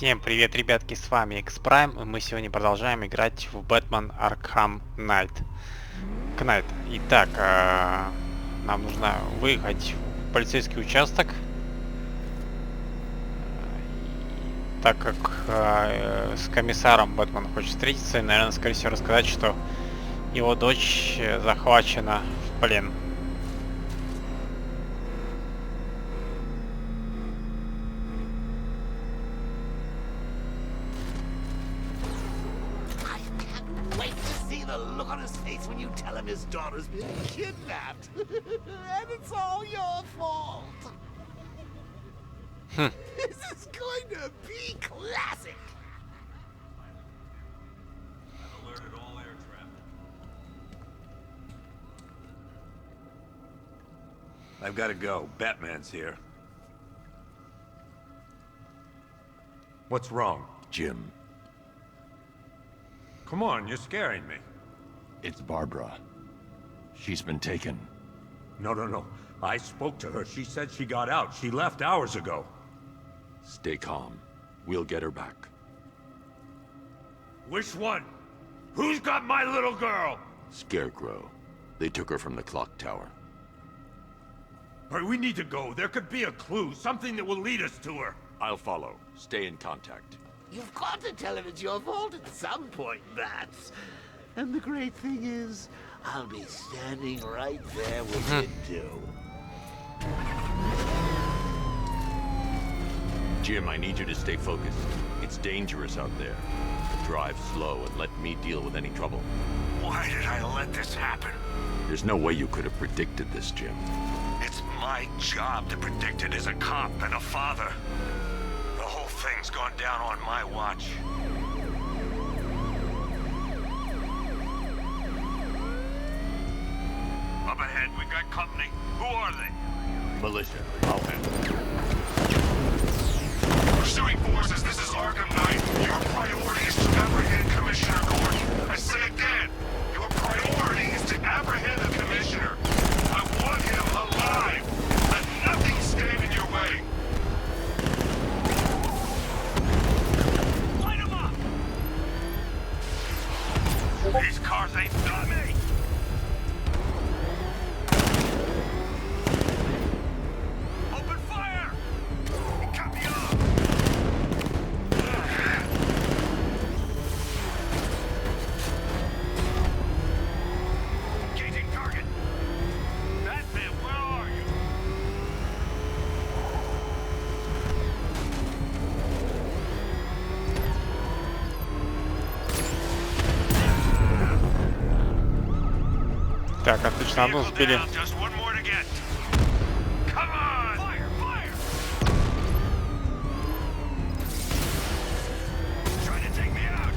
Всем привет, ребятки, с вами X-Prime, и мы сегодня продолжаем играть в Бэтмен Arkham Knight. Итак, нам нужно выехать в полицейский участок, так как с комиссаром Бэтмен хочет встретиться и, наверное, скорее всего рассказать, что его дочь захвачена в плен. His daughter's been kidnapped, and it's all your fault. This is going to be classic. I've alerted all air traffic. I've got to go. Batman's here. What's wrong? Jim, Come on, you're scaring me. it's Barbara. She's been taken. No. I spoke to her. She said she got out. She left hours ago. Stay calm. We'll get her back. Which one? Who's got my little girl? Scarecrow. They took her from the clock tower. All right, we need to go. There could be a clue, something that will lead us to her. I'll follow. Stay in contact. You've got to tell him it's your fault at some point, Bats. And the great thing is, I'll be standing right there with you too. Jim, I need you to stay focused. It's dangerous out there. Drive slow and let me deal with any trouble. Why did I let this happen? There's no way you could have predicted this, Jim. It's my job to predict it as a cop and a father. The whole thing's gone down on my watch. Up ahead, we've got company. Who are they? Militia, I'll handle it. Pursuing forces, this is Arkham Knight. Your priority is to apprehend Commissioner Gordon. I say again, your priority is to apprehend the Commissioner. I want him alive. Let nothing stand in your way. Light him up! These cars ain't got me! Open fire! Cut me off! Engaging target! Batman, where are you? Так, отлично, одну Vehicle успели. down, just one more to get. Come on! Fire! Trying to take me out.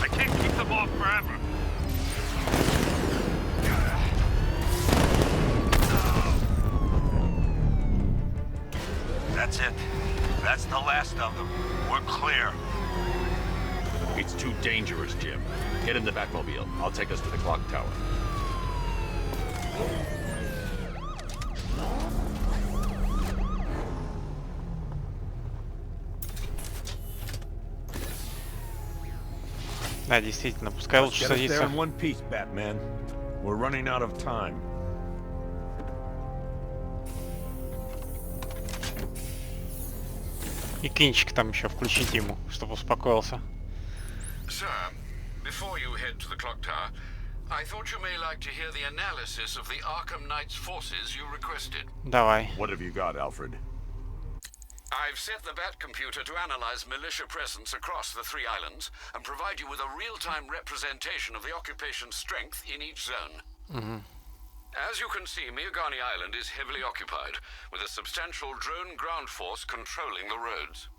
I can't keep them off forever. That's it. That's the last of them. We're clear. It's too dangerous, Jim. Get in the Batmobile. I'll take us to the clock tower. Да, действительно, пускай Let's лучше get us there садится. in one piece, Batman. We're running out of time. И кинчик там еще включить ему, чтобы успокоился. Sir, before you head to the clock tower, I thought you may like to hear the analysis of the Arkham Knight's forces you requested. Давай. What have you got, Alfred? I've set the Bat computer to analyze militia presence across the three islands and provide you with a real-time representation of the occupation's strength in each zone. As you can see, Miagani Island is heavily occupied, with a substantial drone ground force controlling the roads.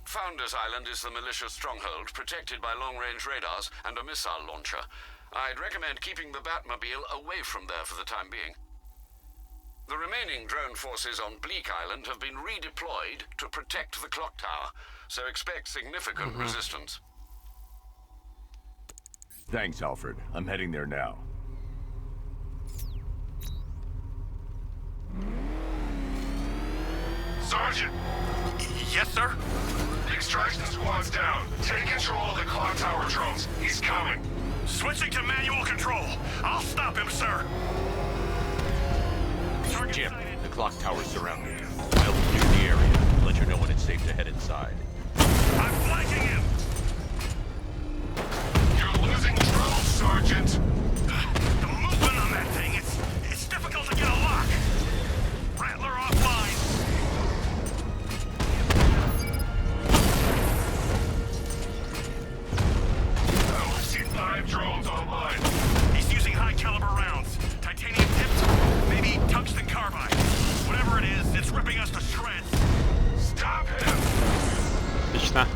Founders Island is the militia stronghold, protected by long-range radars and a missile launcher. I'd recommend keeping the Batmobile away from there for the time being. The remaining drone forces on Bleak Island have been redeployed to protect the clock tower, so expect significant resistance. Thanks, Alfred. I'm heading there now. Sergeant! Yes, sir? The extraction squad's down. Take control of the clock tower drones. He's coming. Switching to manual control. I'll stop him, sir. Jim, the clock tower's surrounded. I'll clear the area. Let you know when it's safe to head inside. I'm flanking him. You're losing drones, Sergeant. The movement on that thing, it's difficult to get a lock. Rattler offline. We've seen 5 drones online. He's using high caliber rounds. Titanium tipped, maybe tungsten carbide. Whatever it is, it's ripping us to shreds. Stop him. Отлично.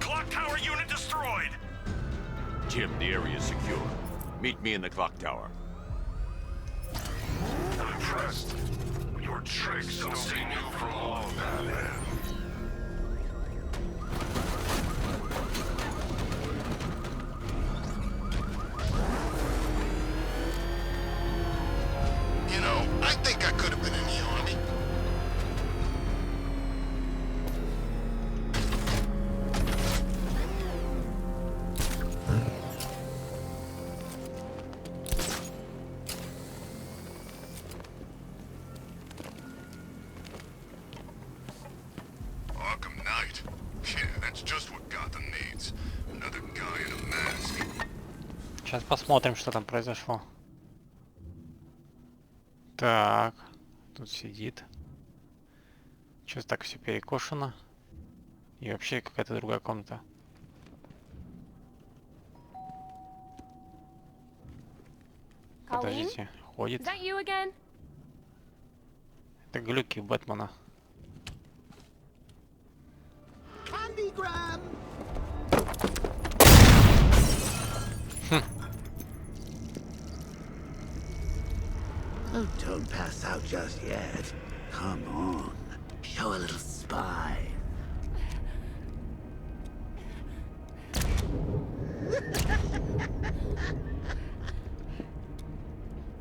Clock tower unit destroyed. Jim, the area is secure. Meet me in the clock tower. I'm impressed. Your tricks don't stay new for long, Batman. You know, I think I could have been in the army. Arkham Knight. Yeah, that's just what Gotham needs. Another guy in a mask. Сейчас посмотрим, что там произошло. Так, тут сидит. Сейчас так все перекошено. И вообще какая-то другая комната. Подождите, ходит. Это глюки Бэтмена. Candygram! Oh, don't pass out just yet. Come on. Show a little spine.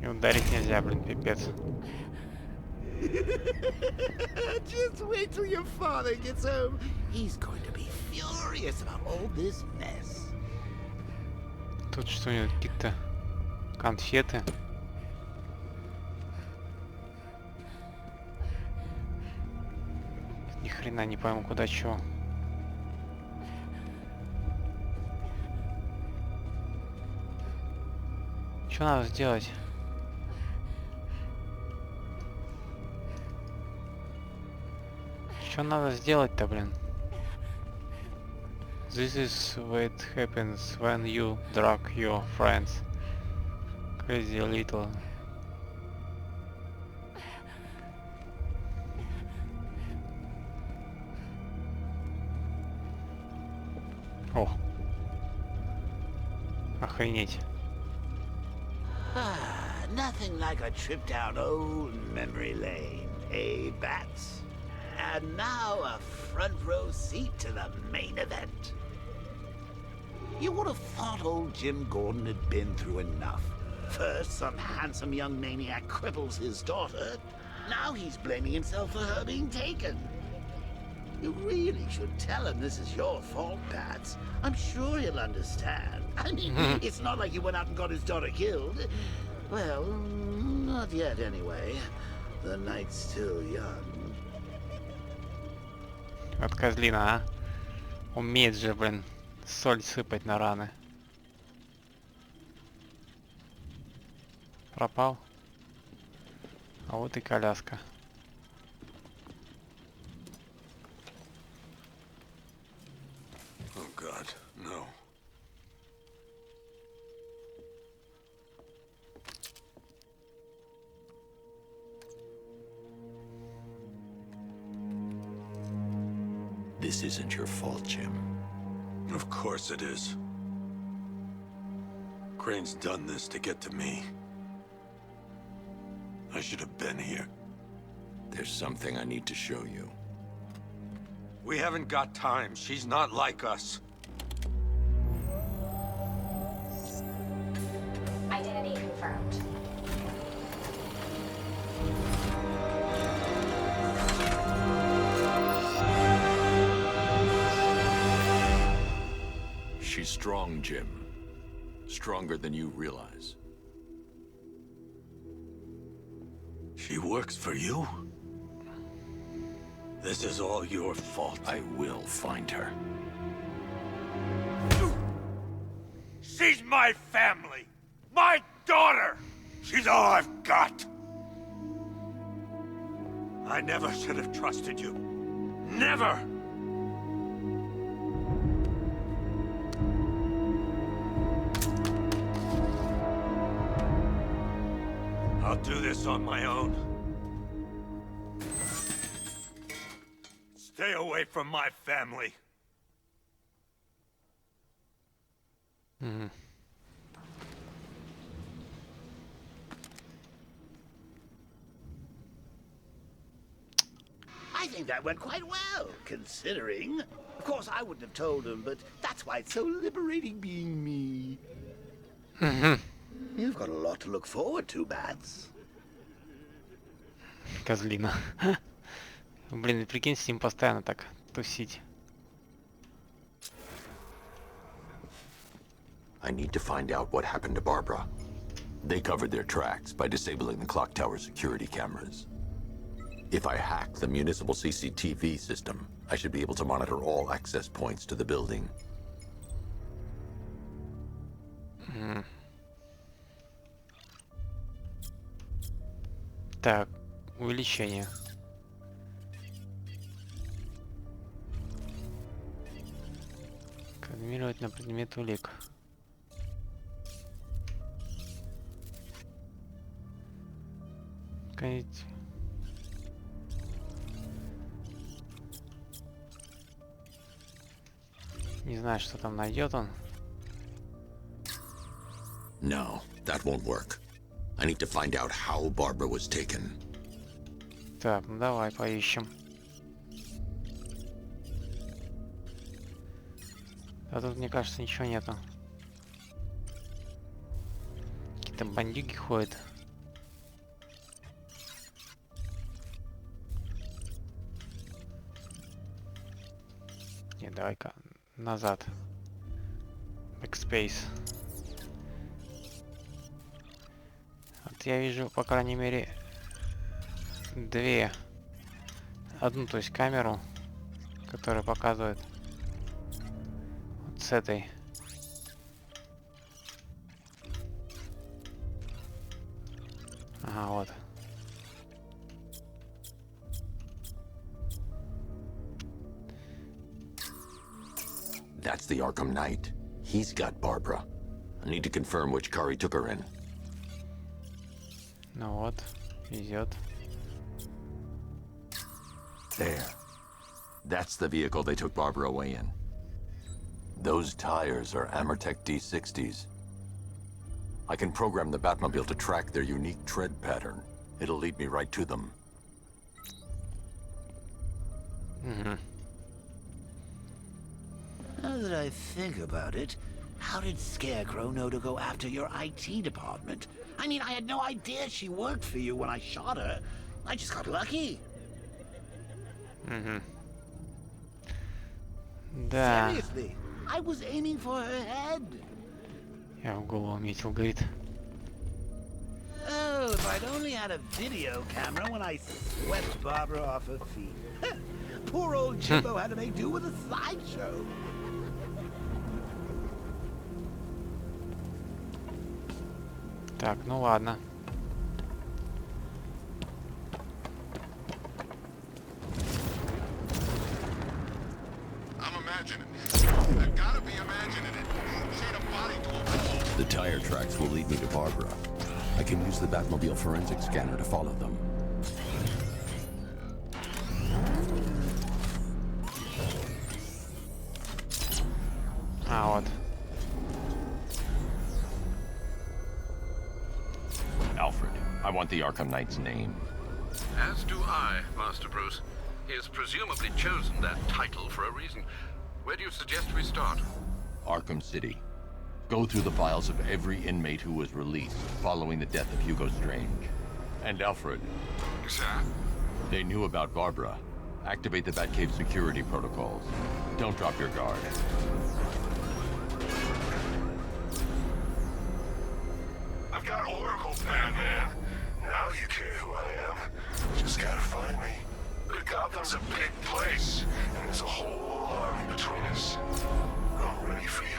И ударить нельзя, блин, пипец. Just wait till your father gets home. He's going to be furious about all this mess. Тут что-нибудь, какие-то конфеты. Ни хрена не пойму, куда чего. Что надо сделать? Что надо сделать-то, блин? This is what happens when you drag your friends. Crazy little. О. Охренеть. Nothing like a trip down old memory lane, eh, Bats? And now a front row seat to the main event. You would have thought old Jim Gordon had been through enough. First, some handsome young maniac cripples his daughter. Now he's blaming himself for her being taken. You really should tell him this is your fault, Bats. I'm sure he'll understand. I mean, it's not like you went out and got his daughter killed. Well, not yet anyway. The night's still young. Вот козлина, а? Умеет же, блин, соль сыпать на раны. Пропал. А вот и коляска. Oh God, no. This isn't your fault, Jim. Of course it is. Crane's done this to get to me. I should have been here. There's something I need to show you. We haven't got time. She's not like us. Identity confirmed. strong, Jim. Stronger than you realize. She works for you? This is all your fault. I will find her. She's my family! My daughter! She's all I've got! I never should have trusted you. Never! I'll do this on my own. Stay away from my family. I think that went quite well, considering. Of course, I wouldn't have told him, but that's why it's so liberating being me. You've got a lot to look forward to, Bats. Козлина. Блин, и прикинь, с ним постоянно так тусить. I need to find out what happened to Barbara. They covered their tracks by disabling the clock tower security cameras. If I hack the municipal CCTV system, I should be able to monitor all access points to the building. Так, увеличение. Кодировать на предмет улик. Не знаю, что там найдет он. No, that won't work. I need to find out how Barbara was taken. Так, ну давай поищем. А тут, мне кажется, ничего нету. Какие-то бандюги ходят. Не, давай-ка назад. Backspace. Вот я вижу, по крайней мере, две. Одну, то есть камеру, которая показывает вот с этой. Ага, вот. That's the Arkham Knight. He's got Barbara. I need to confirm which car he took her in. Ну вот, везет. There. That's the vehicle they took Barbara away in. Those tires are Amertech D60s. I can program the Batmobile to track their unique tread pattern. It'll lead me right to them. Now that I think about it, how did Scarecrow know to go after your IT department? I mean, I had no idea she worked for you when I shot her. I just got lucky. Да. Seriously, I was aiming for her head. Я в голову метил, говорит. Oh, if I'd only had a video camera when I swept Barbara off her feet. Poor old Jimbo had to make do with a slideshow. Так, ну ладно. I'm imagining this. I gotta be imagining it. Chain a body to a wall. The tire tracks will lead me to Barbara. I can use the Batmobile forensic scanner to follow them. А, вот. Alfred, I want the Arkham Knight's name. As do I, Master Bruce. He has presumably chosen that title for a reason. Where do you suggest we start? Arkham City. Go through the files of every inmate who was released following the death of Hugo Strange. And Alfred. Sir? They knew about Barbara. Activate the Batcave security protocols. Don't drop your guard. got oracles, Batman. Now you care who I am. Just gotta find me. Gotham's a big place, and there's a whole army between us. I'm ready for you.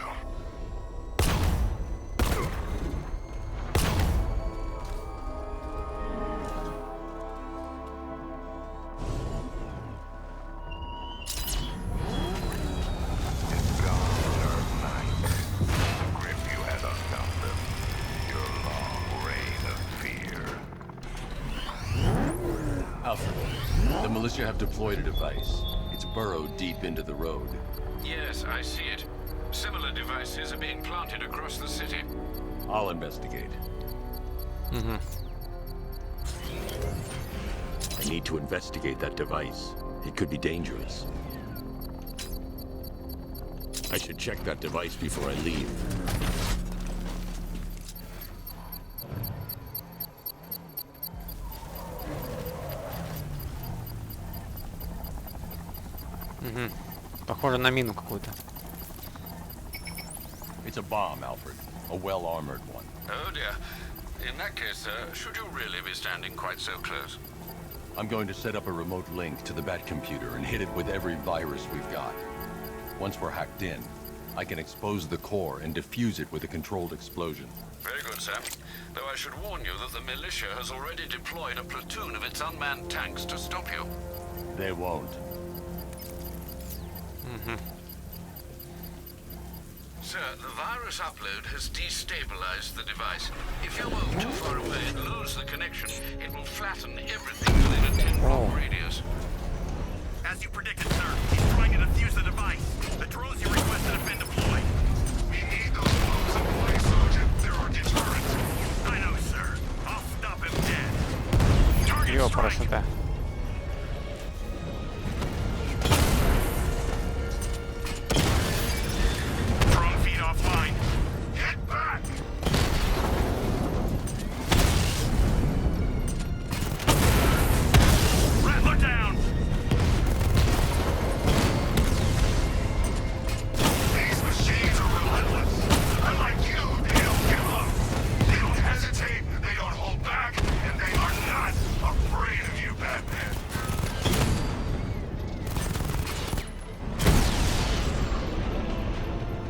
The militia have deployed a device. It's burrowed deep into the road. Yes, I see it. Similar devices are being planted across the city. I'll investigate. Mhm. I need to investigate that device. It could be dangerous. I should check that device before I leave. Угу. Похоже на мину какую-то. It's a bomb, Alfred. A well-armored one. Oh dear. In that case, should you really be standing quite so close? I'm going to set up a remote link to the Batcomputer and hit it with every virus we've got. Once we're hacked in, I can expose the core and defuse it with a controlled explosion. Very good, sir. Though I should warn you that the militia has already deployed a platoon of its unmanned tanks to stop you. They won't. Sir, the virus upload has destabilized the device. If you move too far away and lose the connection, it will flatten everything within a 10-block radius. As you predicted, sir, he's trying to defuse the device. The drones you requested have been deployed. We need those bombs in place, Sergeant. They're our deterrent. I know, sir. I'll stop him dead. Target Ё, strike. красота. Drone feed offline. Get back! Rattler down. These machines are relentless. Unlike you, they don't give up. They don't hesitate, they don't hold back, and they are not afraid of you, Batman.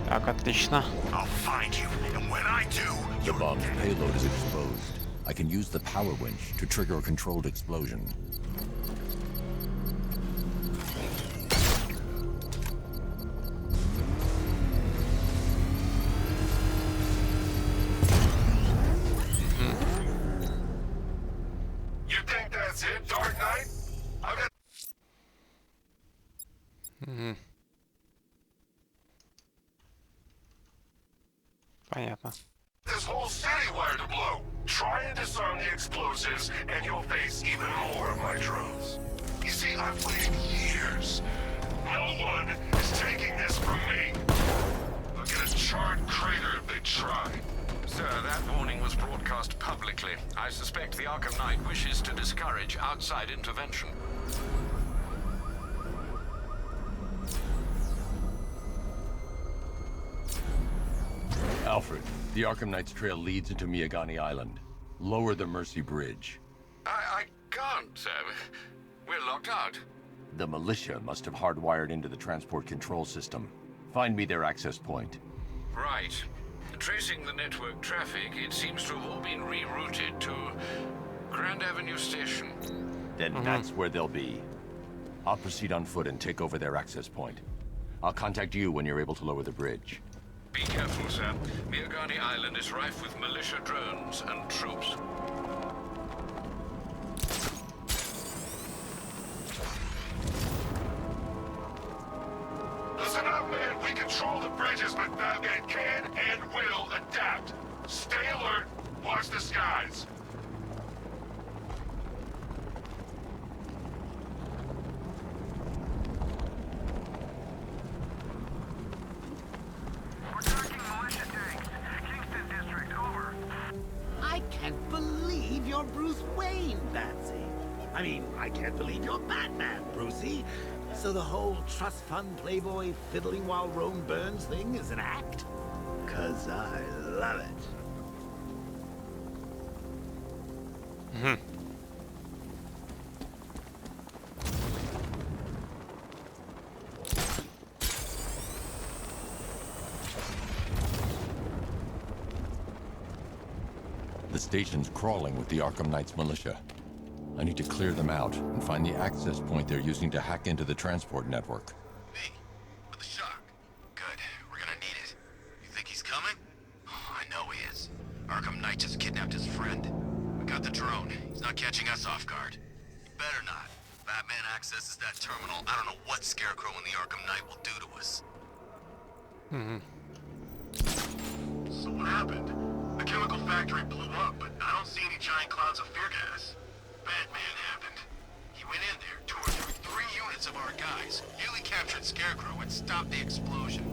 Так, отлично. I'll find you, and when I do, The you're bomb's dead. payload is exposed. I can use the power winch to trigger a controlled explosion. You think that's it, Dark Knight? I've got Понятно. this whole city wired to blow. Try and disarm the explosives, and you'll face even more of my drones. You see, I've waited years. No one is taking this from me. They'll get a charred crater if they try. Sir, that warning was broadcast publicly. I suspect the Arkham Knight wishes to discourage outside intervention. Alfred, the Arkham Knight's trail leads into Miyagani Island. Lower the Mercy Bridge. I can't, sir. We're locked out. The militia must have hardwired into the transport control system. Find me their access point. Right. Tracing the network traffic, it seems to have all been rerouted to Grand Avenue Station. Then that's where they'll be. I'll proceed on foot and take over their access point. I'll contact you when you're able to lower the bridge. Be careful, sir. Miyagani Island is rife with militia drones and troops. Listen up, man. We control the bridges, but Batman can and will adapt. Stay alert. Watch the skies. I can't believe you're Bruce Wayne, Batsy. I mean, I can't believe you're Batman, Brucey. So the whole trust fund playboy fiddling while Rome burns thing is an act? 'Cause I love it. Угу. The station's crawling with the Arkham Knight's militia. I need to clear them out and find the access point they're using to hack into the transport network. Me? With the shock? Good. We're gonna need it. You think he's coming? Oh, I know he is. Arkham Knight just kidnapped his friend. We got the drone. He's not catching us off guard. He better not. Batman accesses that terminal. I don't know what Scarecrow and the Arkham Knight will do to us. Mm-hmm. So what happened? The chemical factory blew up, but I don't see any giant clouds of fear gas. Batman happened. He went in there, tore through 3 units of our guys, nearly captured Scarecrow, and stopped the explosion.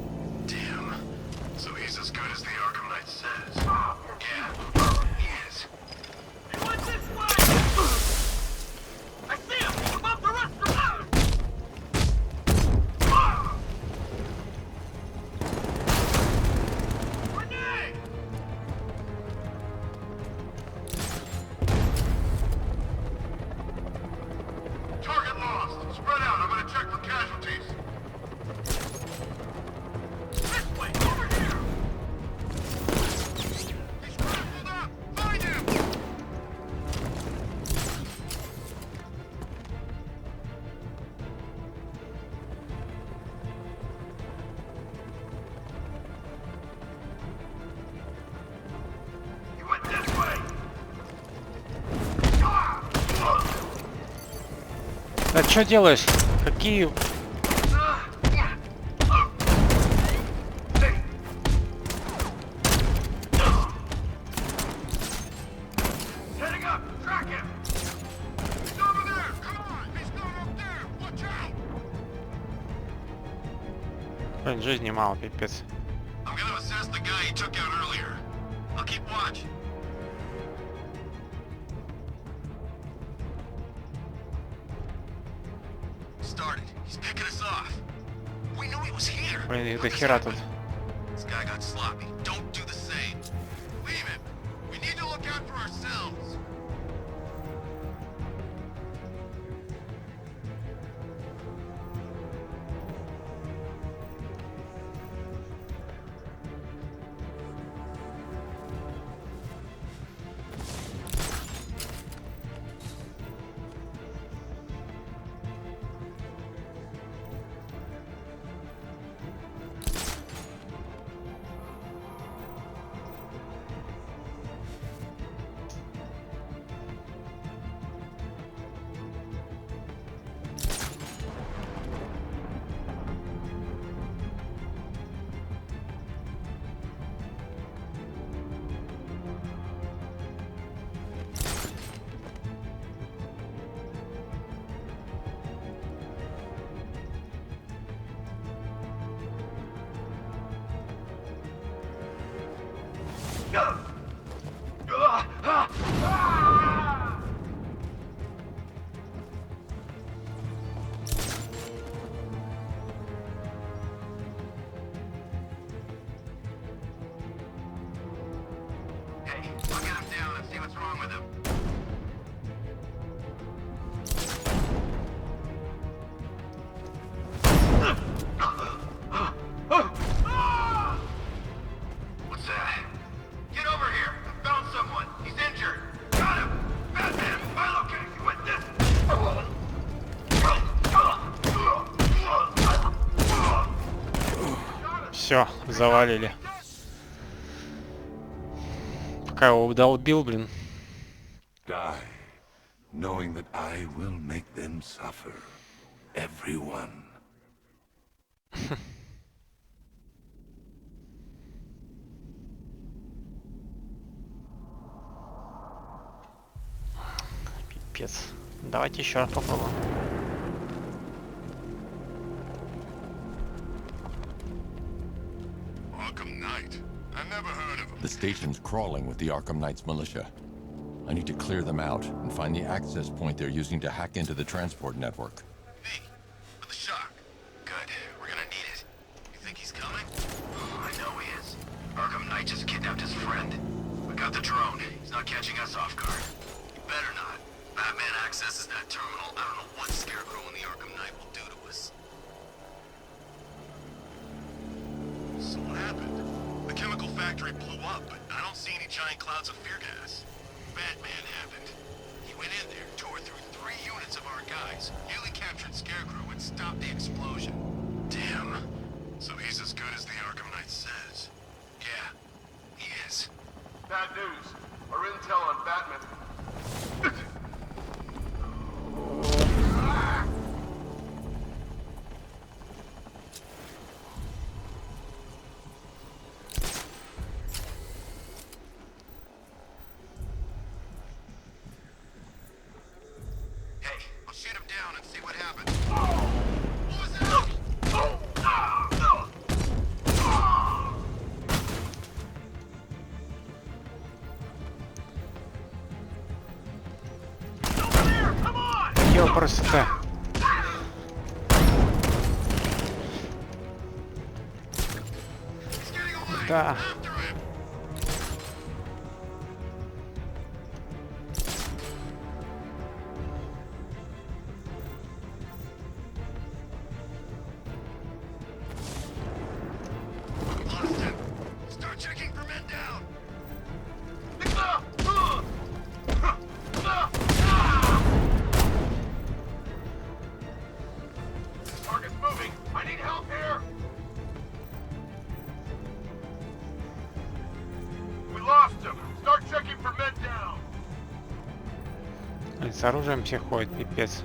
Damn. So he's as good as the Arkham Knight says. Yeah, he is. He went this way! I see him! Above the rest of them! Grenade! Target lost. Spread out. I'm gonna check for casualties. This way. Over here. He's crippled up. Find him. He went this way. А что делаешь? Какие... Heading up. Track him. He's over there. Come on. He's not up there. Watch out. Блин, жизни мало, пипец. I'm gonna assess the guy he took out earlier. I'll keep watch. Started. He's picking us off. We knew he was here. Блин, их How до this хера тут. happened? This guy got sloppy. Don't do the same. Leave him. We need to look out for ourselves. Hey, I'll get him down and see what's wrong with him. What's that? Get over here! I found someone! He's injured! Got him! Batman! My location! You went this! Все, завалили. Пока его долбил, блин. Die, knowing that I will make them suffer. Everyone. Пипец. Давайте еще раз попробуем. Arkham Knight? I never heard of him. The station's crawling with the Arkham Knight's militia. I need to clear them out and find the access point they're using to hack into the transport network. Me? With the shock? Good. We're gonna need it. You think he's coming? Oh, I know he is. Arkham Knight just kidnapped his friend. We got the drone. He's not catching us off guard. He better not. accesses that terminal, I don't know what Scarecrow and the Arkham Knight will do to us. So what happened? The chemical factory blew up, but I don't see any giant clouds of fear gas. Batman happened. He went in there, tore through 3 units of our guys, nearly captured Scarecrow, and stopped the explosion. Damn. So he's as good as the Arkham Knight says. Yeah, he is. Bad news. Our intel on Batman. Hey, I'll shoot him down and see what happens. What was that? Over there! Come on! Ёпрст-то. He's getting away! Да. After him! Lost him! Start checking for men down! Target's moving. I need help here. We lost him. Start checking for men down. С оружием все ходят, пипец.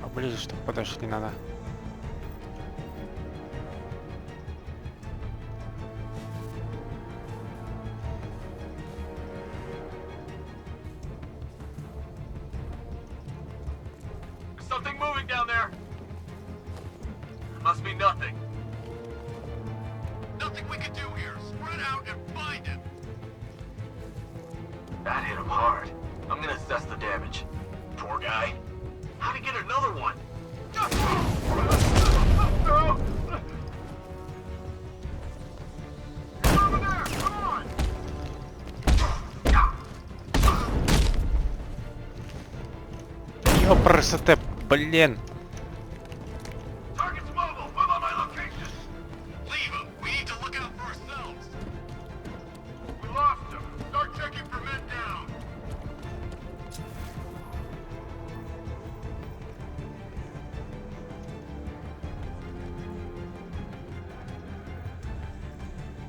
Поближе, чтобы подошли надо. There's something moving down there. Must be nothing. Nothing we can do here. Spread out and find him. That hit him hard. I'm gonna assess the damage. Poor guy. How'd he get another one? Over there! Come on! Ёпрст-то, блин. Target's mobile. Move on my location. Leave him. We need to look out for ourselves. We lost him. Start checking for men down.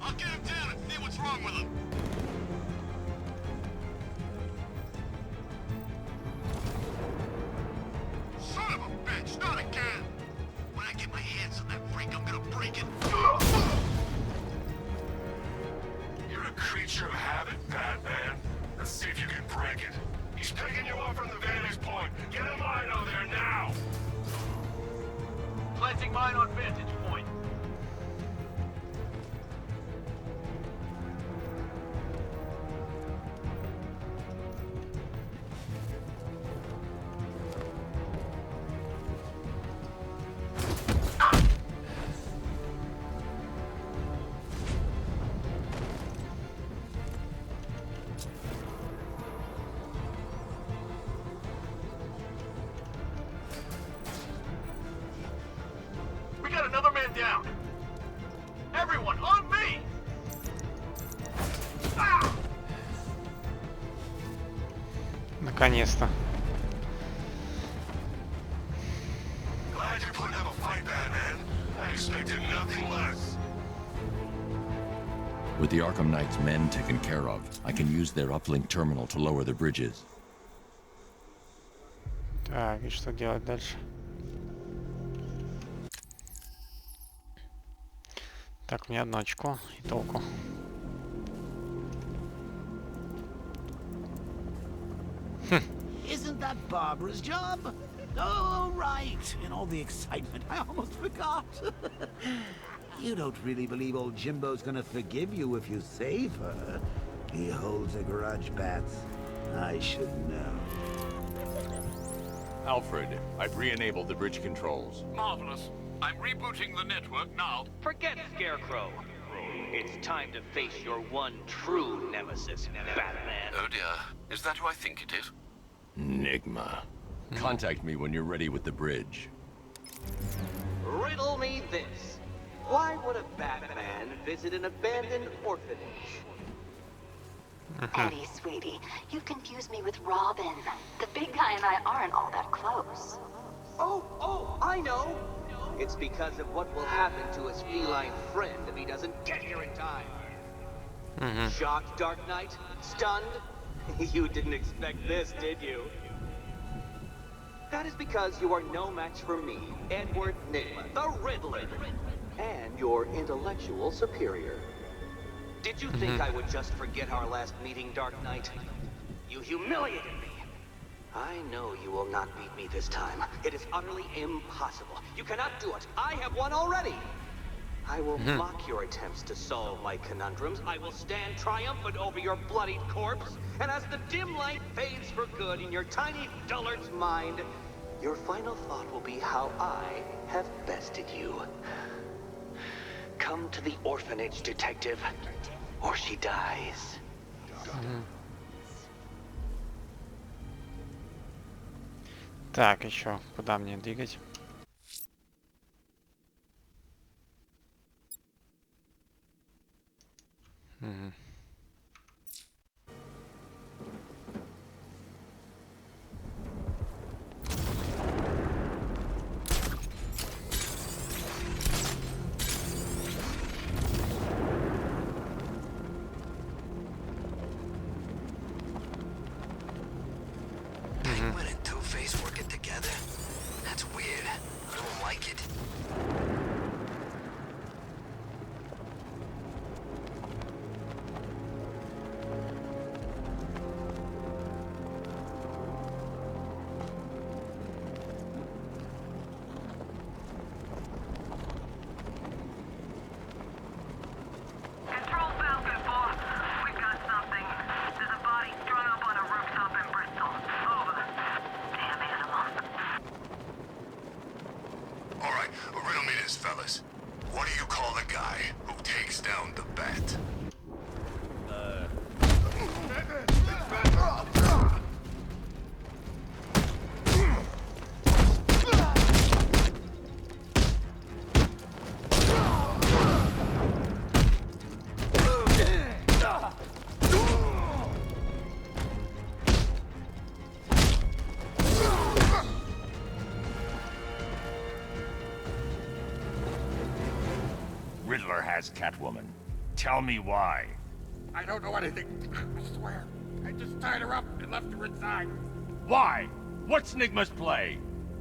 I'll get him down and see what's wrong with him. Son of a bitch, not again! When I get my hands on that freak, I'm gonna break it. You're a creature of habit, Batman. Let's see if you can break it. He's picking you up from the vantage point. Get a line on there now. Planting mine on vantage point. We got another man down. Everyone, on me! Ah! Наконец-то. Glad you're putting up a fight, Batman. I expected nothing less. With the Arkham Knight's men taken care of, I can use their uplink terminal to lower the bridges. Так, и что делать дальше? Так, мне одно очко и толку. Isn't that Barbara's job? Oh, right. In all the excitement, I almost forgot. You don't really believe old Jimbo's gonna forgive you if you save her. He holds a grudge, Bats. I should know. Alfred, I've re-enabled the bridge controls. Marvelous. I'm rebooting the network now. Forget Scarecrow. it's time to face your one true nemesis, Batman. Oh dear. Is that who I think it is? Enigma. Contact me when you're ready with the bridge. Riddle me this. Why would a Batman visit an abandoned orphanage? Eddie, sweetie, you've confused me with Robin. The big guy and I aren't all that close. Oh, I know! It's because of what will happen to his feline friend if he doesn't get here in time. Shocked, Dark Knight? Stunned? You didn't expect this, did you? That is because you are no match for me, Edward Nygma, the Riddler, and your intellectual superior. Did you think I would just forget our last meeting, Dark Knight? You humiliated me. I know you will not beat me this time. It is utterly impossible. You cannot do it. I have won already. I will mock your attempts to solve my conundrums. I will stand triumphant over your bloodied corpse. And as the dim light fades for good in your tiny dullard's mind, your final thought will be how I have bested you. Come to the orphanage, detective, or she dies. Так, еще куда мне двигать? Penguin and Two-Face working together? That's weird. I don't like it. Control Falcon 4. We've got something. There's a body strung up on a rooftop in Bristol. Over. Damn animal. All right, riddle me this, fellas. What do you call the guy who takes down the bat? Riddler has Catwoman. Tell me why. I don't know anything. I swear. I just tied her up and left her inside. Why? What's Nygma's play?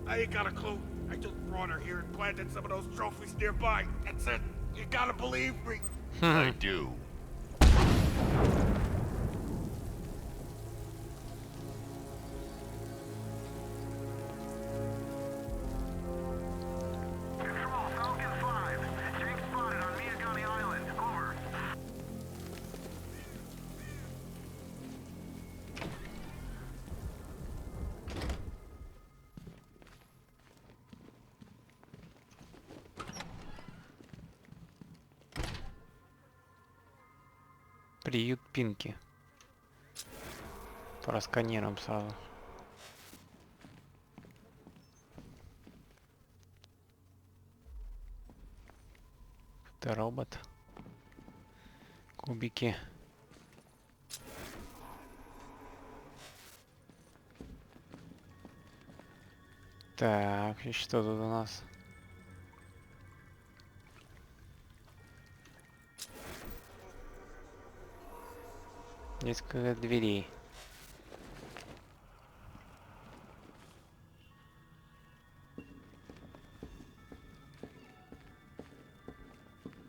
I ain't got a clue. I just brought her here and planted some of those trophies nearby. That's it. You gotta believe me. I do. Control Falcon 5. Jake spotted on Miagani Island. Over. Приют Пинки. Просканируем сразу. Это робот. Кубики. Так, и что тут у нас? Несколько дверей.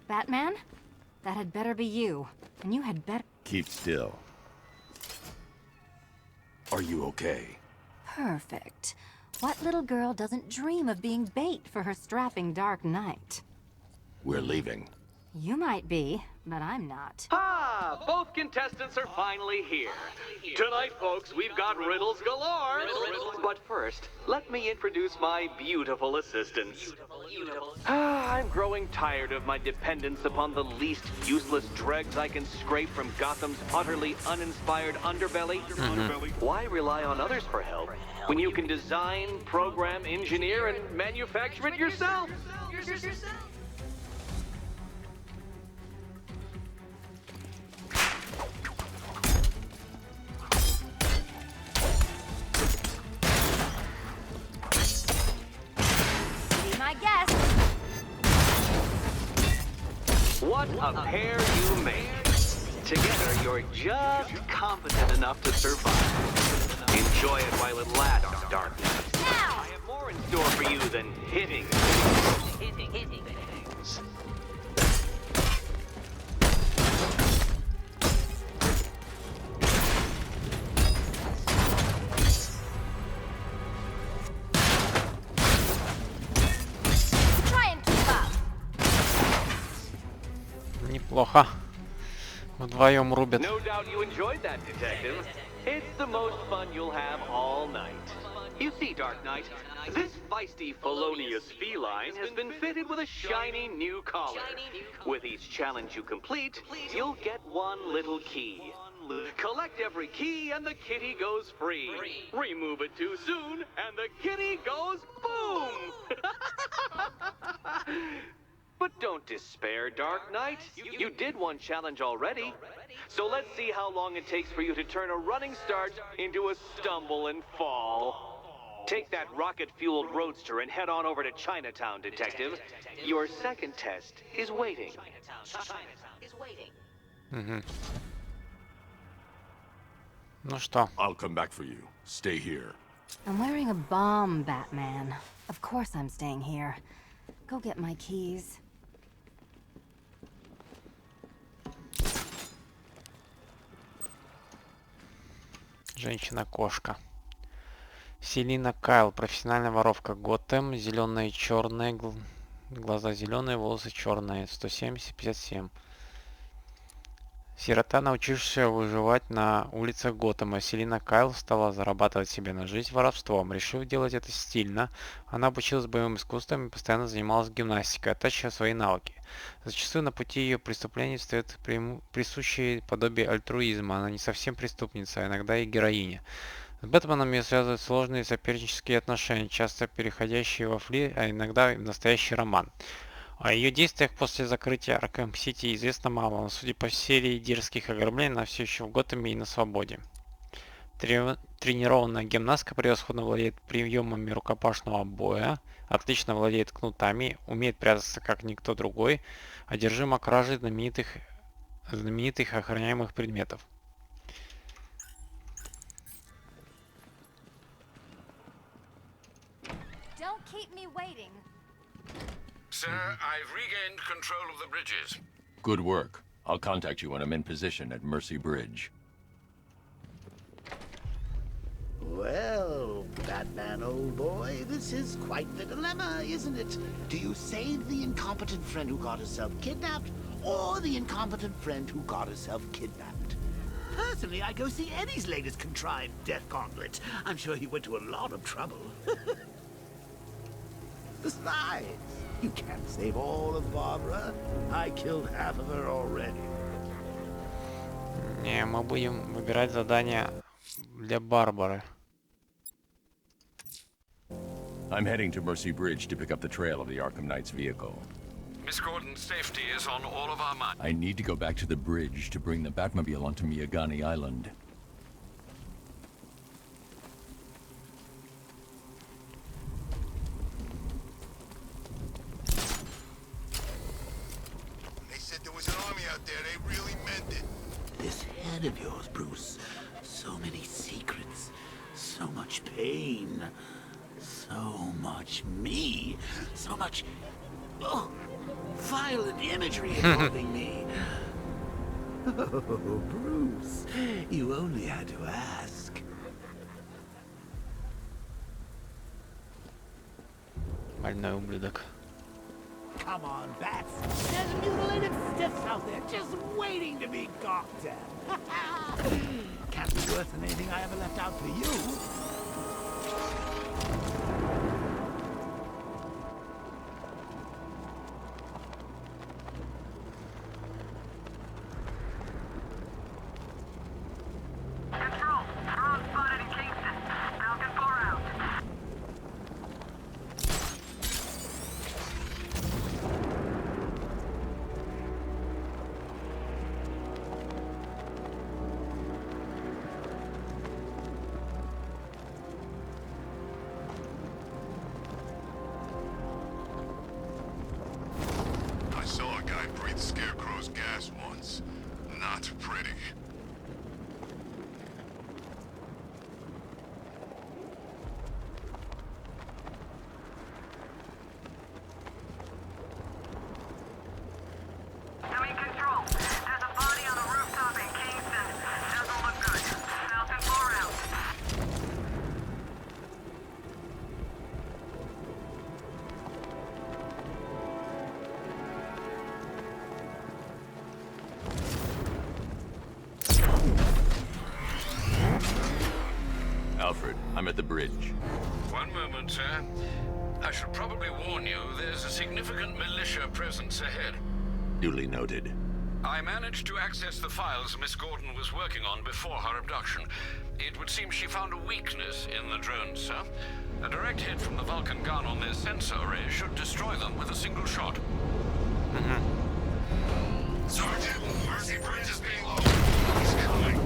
Batman? That had better be you. And you had better... Keep still. Are you okay? Perfect. What little girl doesn't dream of being bait for her strapping Dark Knight? We're leaving. You might be, but I'm not. Ah, both contestants are finally here. Tonight, folks, we've got riddles galore. But first, let me introduce my beautiful assistants. I'm growing tired of my dependence upon the least useless dregs I can scrape from Gotham's utterly uninspired underbelly. Why rely on others for help when you can design, program, engineer, and manufacture it yourself? Be my guest. What a pair you make. Together, you're just competent enough to survive. Enjoy it while it lasts, Dark Knight. I have more in store for you than hitting. Try and keep up. Неплохо. Вдвоем рубят. No doubt you enjoyed that, Detective. It's the most fun you'll have all night. You see, Dark Knight, this feisty, felonious feline has been fitted with a shiny new collar. With each challenge you complete, you'll get one little key. Collect every key and the kitty goes free. Remove it too soon and the kitty goes boom! But don't despair, Dark Knight. You did one challenge already. So let's see how long it takes for you to turn a running start into a stumble and fall. Take that rocket-fueled roadster and head on over to Chinatown, Detective. Your second test is waiting. Ну что? I'll come back for you. Stay here. I'm wearing a bomb, Batman. Of course I'm staying here. Go get my keys. Женщина-кошка. Селина Кайл, профессиональная воровка. Готэм, зеленые, черные, глаза зеленые, волосы черные. 170-57. Сирота, научившаяся выживать на улицах Готэма, Селина Кайл стала зарабатывать себе на жизнь воровством. Решив делать это стильно, она обучилась боевым искусствам и постоянно занималась гимнастикой, оттачивая свои навыки. Зачастую на пути ее преступлений встает присущее подобие альтруизма. Она не совсем преступница, а иногда и героиня. С Бэтменом ее связывают сложные сопернические отношения, часто переходящие во флирт, а иногда в настоящий роман. О ее действиях после закрытия Арkham-Сити известно мало, но судя по серии дерзких ограблений, она все еще в Готэме и на свободе. Тренированная гимнастка превосходно владеет приемами рукопашного боя, отлично владеет кнутами, умеет прятаться как никто другой, одержима кражей знаменитых охраняемых предметов. Don't keep me waiting. Sir, I've regained control of the bridges. Good work. I'll contact you when I'm in position at Mercy Bridge. Well, Batman, old boy, this is quite the dilemma, isn't it? Do you save the incompetent friend who got herself kidnapped, or the incompetent friend who got herself kidnapped? Personally, I'd go see Eddie's latest contrived death gauntlet. I'm sure he went to a lot of trouble. Besides, you can't save all of Barbara. I killed half of her already. Не, мы будем выбирать задание для Барбары. I'm heading to Mercy Bridge to pick up the trail of the Arkham Knight's vehicle. Miss Gordon's safety is on all of our minds. I need to go back to the bridge to bring the Batmobile onto Miyagani Island. They said there was an army out there. They really meant it. This head of yours, Bruce. So many secrets. So much pain. So much me. So much... Oh, violent imagery involving me. Oh, Bruce. You only had to ask. Больной ублюдок. Come on, Bats. There's mutilated stiffs out there just waiting to be gawked at. Can't be worse than anything I ever left out for you. those gas ones. Not pretty. I'm in control. There's a body on a rooftop in Kingston. Doesn't look good. Falcon 4 out. Alfred, I'm at the bridge. One moment, sir. I should probably warn you, there's a significant militia presence ahead. Duly noted. I managed to access the files Miss Gordon was working on before her abduction. It would seem she found a weakness in the drones, sir. A direct hit from the Vulcan gun on their sensor array should destroy them with a single shot. Sergeant, Mercy Bridge is being lowered. He's coming.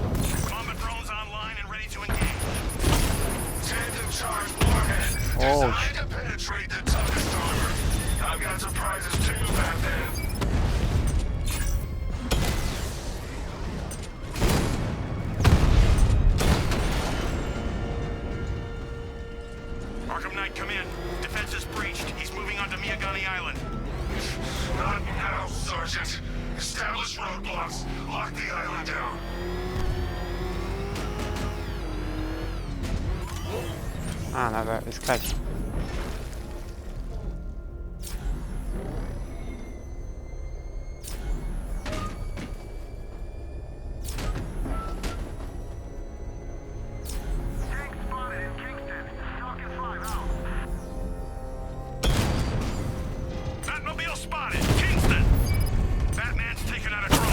Combat drones online and ready to engage. Tandem charge warhead. Designed to penetrate the toughest armor. I've got surprises too, Batman. Arkham Knight, come in. Defense is breached. He's moving onto Miyagani Island. Not now, Sergeant. Establish roadblocks. Lock the island down. А, надо искать. Tank spotted in Kingston. Falcon 5 out. Batmobile spotted. Kingston. Batman's taken out a drone.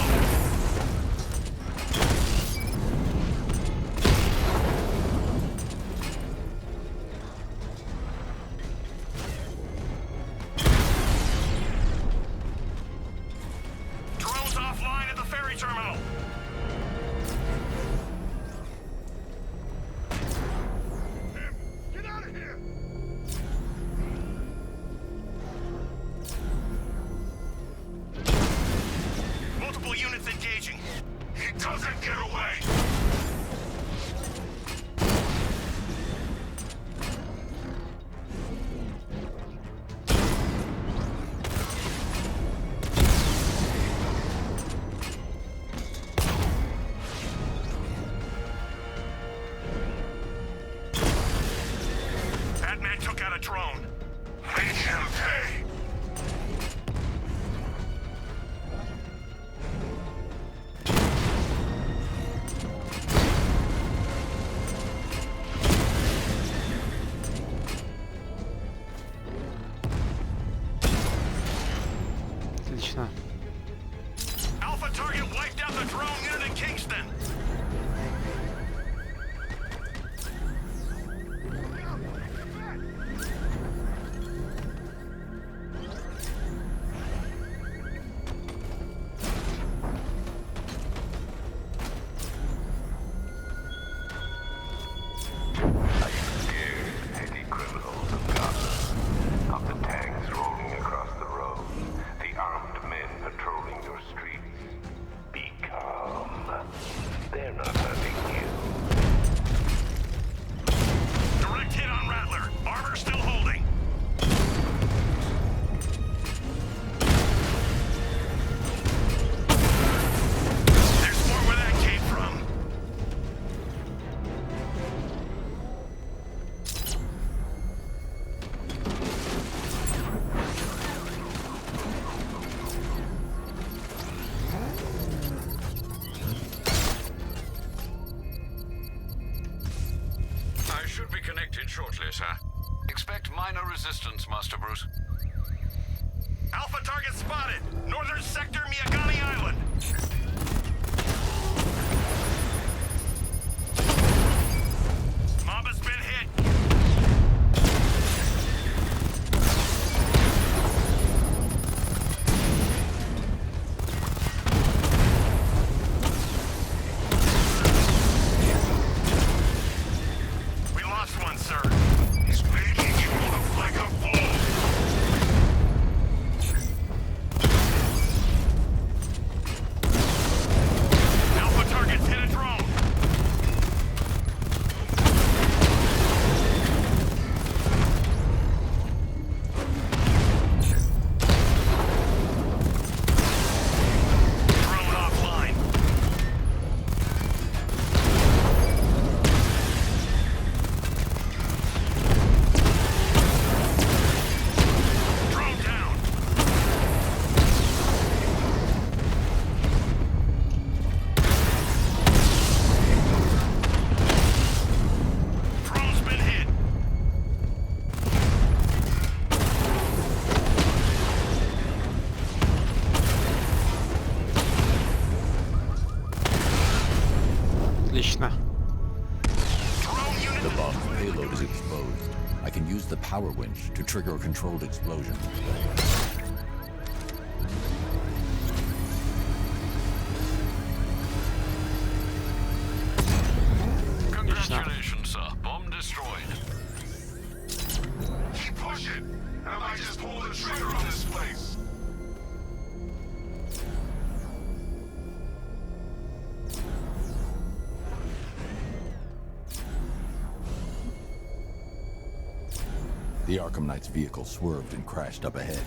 Drones offline at the ferry terminal. Get out of here! Multiple units engaging. He doesn't get away! Batman took out a drone. Make him pay! Отлично. Alpha target wiped out the drone unit in Kingston. Petty criminals of Gotham. Of the tanks rolling across the road. The armed men patrolling your streets. Be calm. They're not hurting you. Direct hit on Rattler. Armor still holding. There's more where that came from. I should be connected shortly, sir. Expect minor resistance, Master Bruce. Alpha target spotted. Northern sector, Miyagani Island. Mob has been hit. We lost one, sir. He's making you look like a fool! use the power winch to trigger a controlled explosion. Congratulations, sir. Bomb destroyed. Keep pushing! I might just pull the trigger on this place! The Arkham Knight's vehicle swerved and crashed up ahead.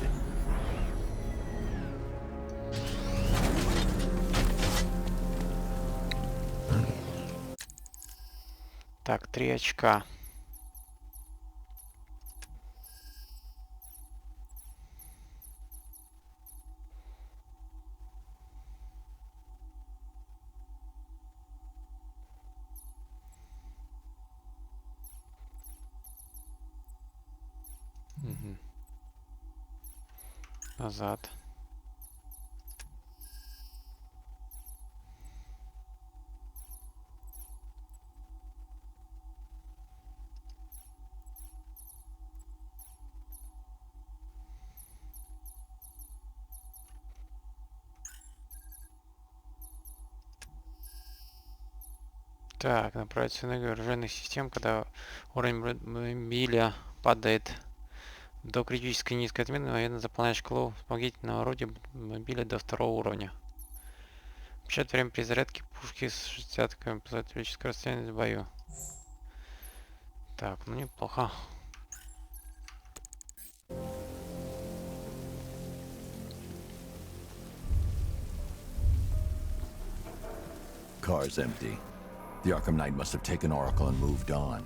Так, 3 очка. Назад. Так, направить энергию оружейных систем, когда уровень мобиля падает до критически низкой отметки, военно заполняешь шкалу вспомогательного орудия мобиля до 2 уровня. Обещает время перезарядки пушки с 60-ками, позволяет увеличить расстояние в бою. Так, ну неплохо. Car's empty. The Arkham Knight must have taken Oracle and moved on.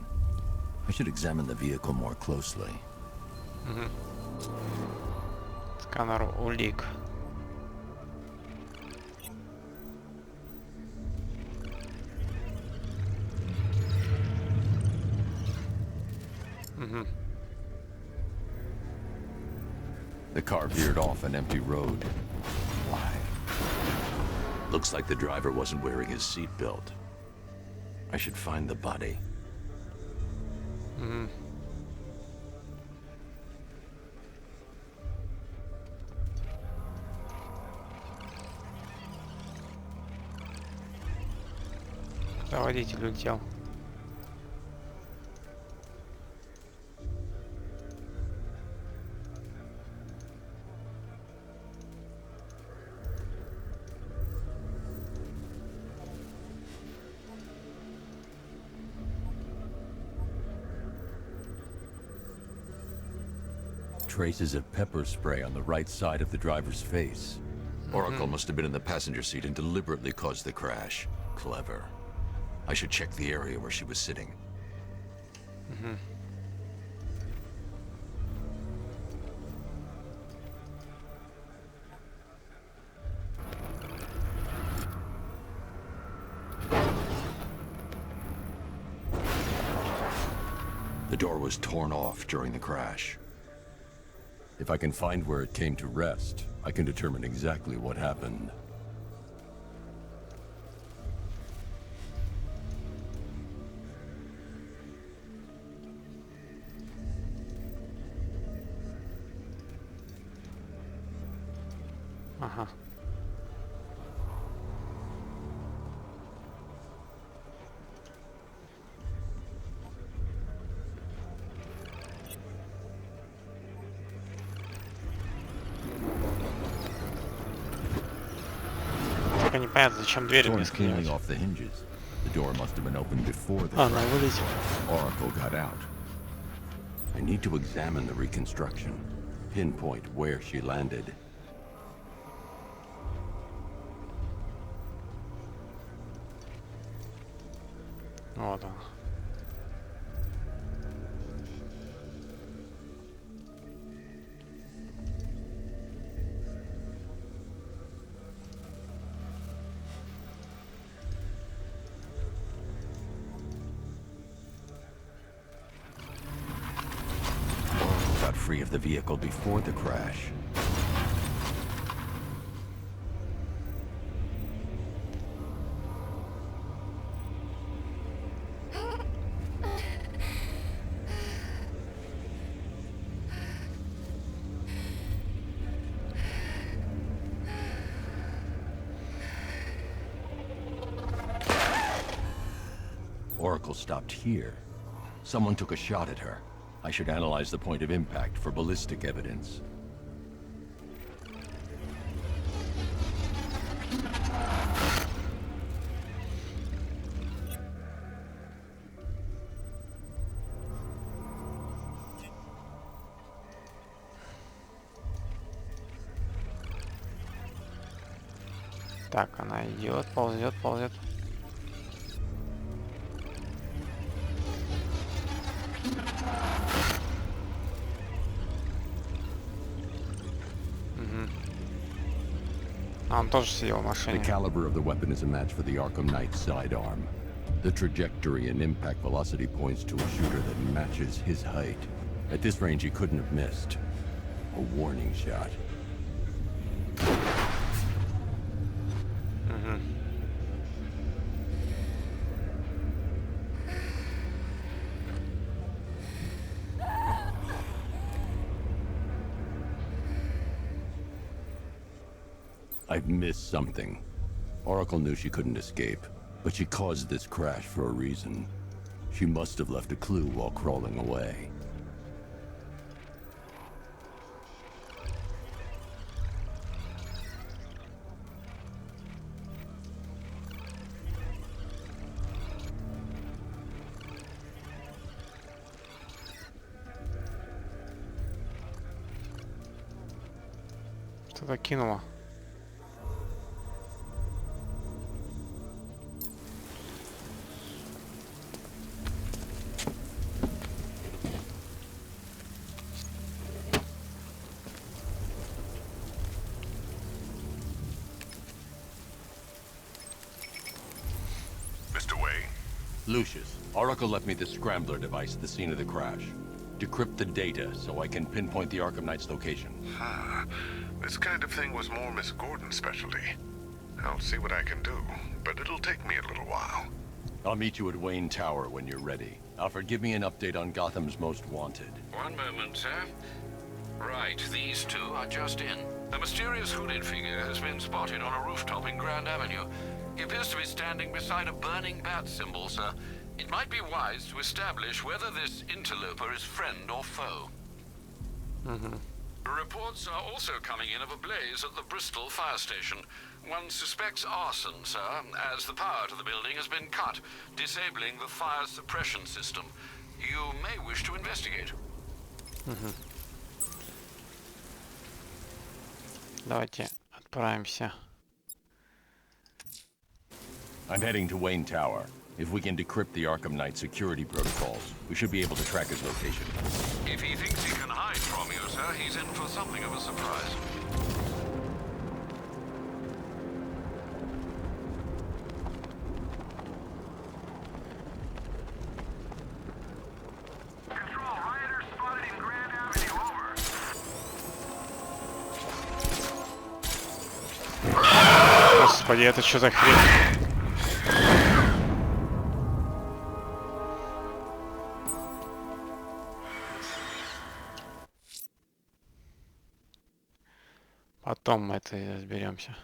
I should examine the vehicle more closely. Сканер улик. The car veered off an empty road. Why? Looks like the driver wasn't wearing his seatbelt. I should find the body. Да, водитель улетел. Traces of pepper spray on the right side of the driver's face. Oracle must have been in the passenger seat and deliberately caused the crash. Clever. I should check the area where she was sitting. The door was torn off during the crash. If I can find where it came to rest, I can determine exactly what happened. Ага. Только непонятно, зачем двери Torn мне cleanly склеивать. off the hinges. The door must have been opened before the Она crash. вылетела. Oracle got out. I need to examine the reconstruction, pinpoint where she landed. Вот он. Oracle got free of the vehicle before the crash. vehicle stopped here. Someone took a shot at her. I should analyze the point of impact for ballistic evidence. Так, она идет, ползет, ползет. Он тоже сидел в машине. The caliber of the weapon is a match for the Arkham Knight's sidearm. The trajectory and impact velocity points to a shooter that matches his height. At this range, he couldn't have missed. A warning shot. I've missed something. Oracle knew she couldn't escape, but she caused this crash for a reason. She must have left a clue while crawling away. Что-то кинуло. Lucius, Oracle left me the scrambler device at the scene of the crash. Decrypt the data so I can pinpoint the Arkham Knight's location. This kind of thing was more Miss Gordon's specialty. I'll see what I can do, but it'll take me a little while. I'll meet you at Wayne Tower when you're ready. Alfred, give me an update on Gotham's Most Wanted. One moment, sir. Right, these two are just in. A mysterious hooded figure has been spotted on a rooftop in Grand Avenue. He appears to be standing beside a burning bat symbol, sir. It might be wise to establish whether this interloper is friend or foe. Reports are also coming in of a blaze at the Bristol fire station. One suspects arson, sir, as the power to the building has been cut, disabling the fire suppression system. You may wish to investigate. Давайте отправимся. I'm heading to Wayne Tower. If we can decrypt the Arkham Knight security protocols, we should be able to track his location. If he thinks he can hide from you, sir, he's in for something of a surprise. Control, rioters spotted in Grand Avenue, over. Господи, это что за хрень? Потом мы это разберемся.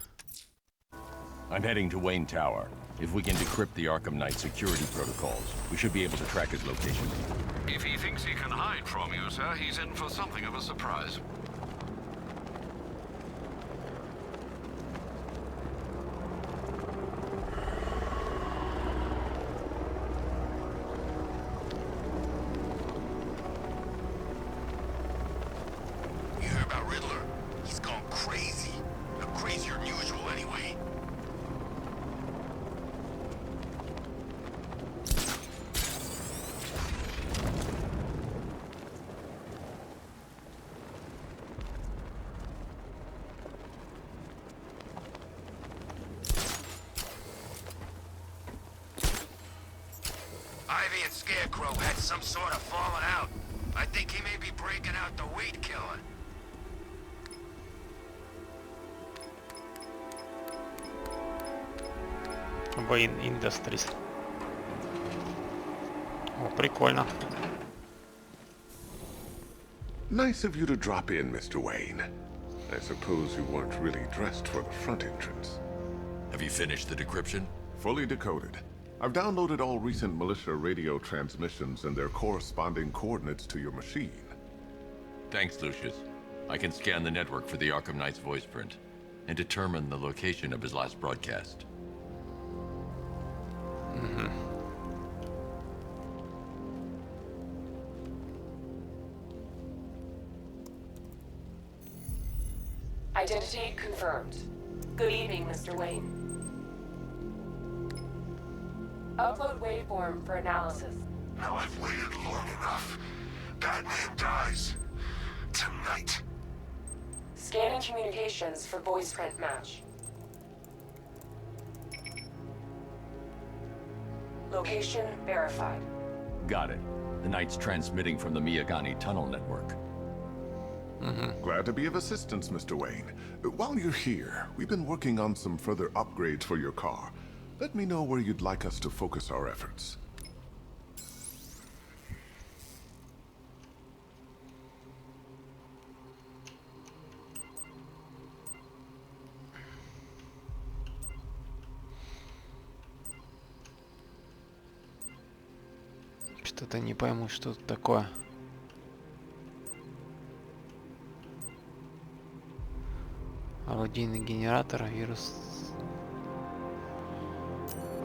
I'm heading to Wayne Tower. If we can decrypt the Arkham Knight security protocols, we should be able to track his location. If he thinks he can hide from you, sir, he's in for something of a surprise. You heard about Riddler? He's gone crazy. Crazier than usual, anyway. Ivy and Scarecrow had some sort of falling out. I think he may be breaking out the weed killer. Wayne Industries. О, прикольно. Nice of you to drop in, Mr. Wayne. I suppose you weren't really dressed for the front entrance. Have you finished the decryption? Fully decoded. I've downloaded all recent militia radio transmissions and their corresponding coordinates to your machine. Thanks, Lucius. I can scan the network for the Arkham Knight's voice print and determine the location of his last broadcast. Identity confirmed. Good evening, Mr. Wayne. Upload waveform for analysis. Now I've waited long enough. Batman dies. Tonight. Scanning communications for voice print match. Location verified. Got it. The Knight's transmitting from the Miyagani tunnel network. Glad to be of assistance, Mr. Wayne. While you're here, we've been working on some further upgrades for your car. Let me know where you'd like us to focus our efforts. Что-то не пойму, что это такое. Орудийный генератор, вирус.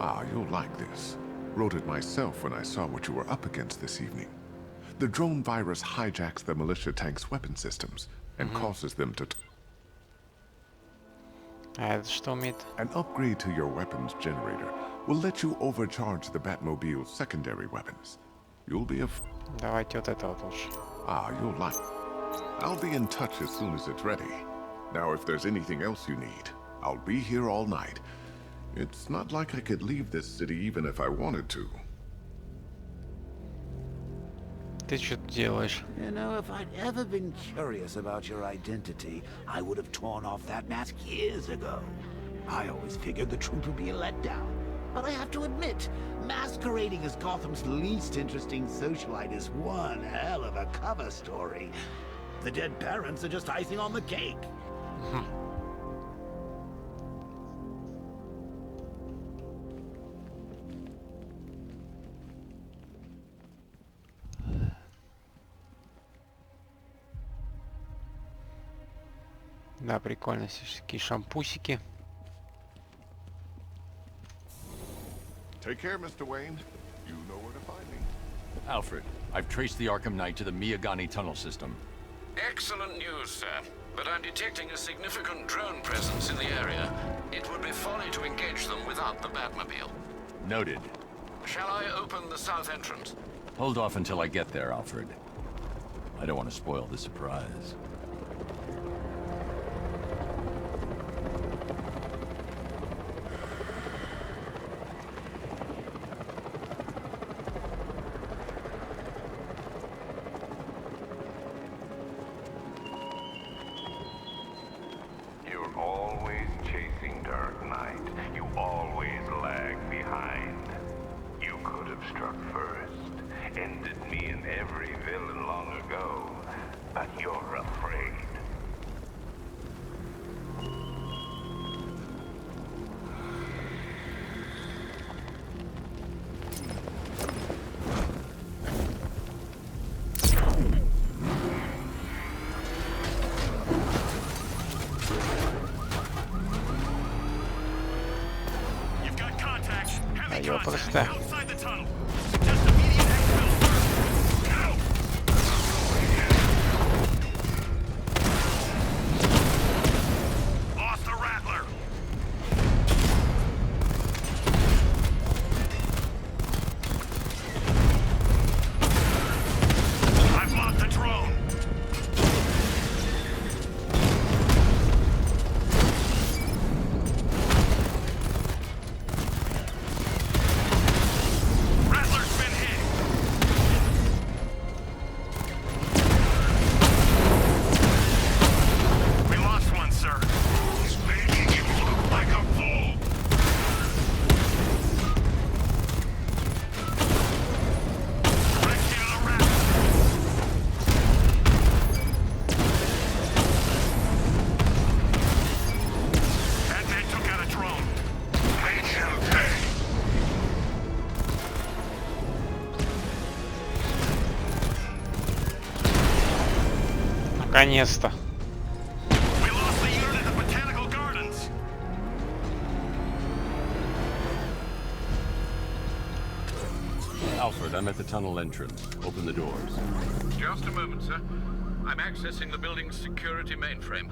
Ah, you'll like this. Wrote it myself when I saw what you were up against this evening. The drone virus hijacks the militia tank's weapon systems and causes them to... А это что умеет? An upgrade to your weapons generator will let you overcharge the Batmobile's secondary weapons. You'll be a... Давайте вот это вот лучше. Ah, you'll like... I'll be in touch as soon as it's ready. Now, if there's anything else you need, I'll be here all night. It's not like I could leave this city even if I wanted to. Ты что делаешь? You know, if I'd ever been curious about your identity, I would have torn off that mask years ago. I always figured the truth would be a letdown. But I have to admit, masquerading as Gotham's least interesting socialite is one hell of a cover story. The dead parents are just icing on the cake. Да, прикольно, всякие шампусики. Take care, Mr. Wayne. You know where to find me. Alfred, I've traced the Arkham Knight to the Miyagani tunnel system. Excellent news, sir. But I'm detecting a significant drone presence in the area. It would be folly to engage them without the Batmobile. Noted. Shall I open the south entrance? Hold off until I get there, Alfred. I don't want to spoil the surprise. You're always chasing Dark Knight. You always lag behind. You could have struck first, ended me and every villain long ago, but you're afraid. You've got contact. Heavy Yo, contact просто. outside the tunnel. Suggest immediate exfil first. Go! Lost the Rattler. I've locked the drone. Наконец-то. We lost the unit at the Botanical Gardens. Alfred, I'm at the tunnel entrance. Open the doors. Just a moment, sir. I'm accessing the building's security mainframe.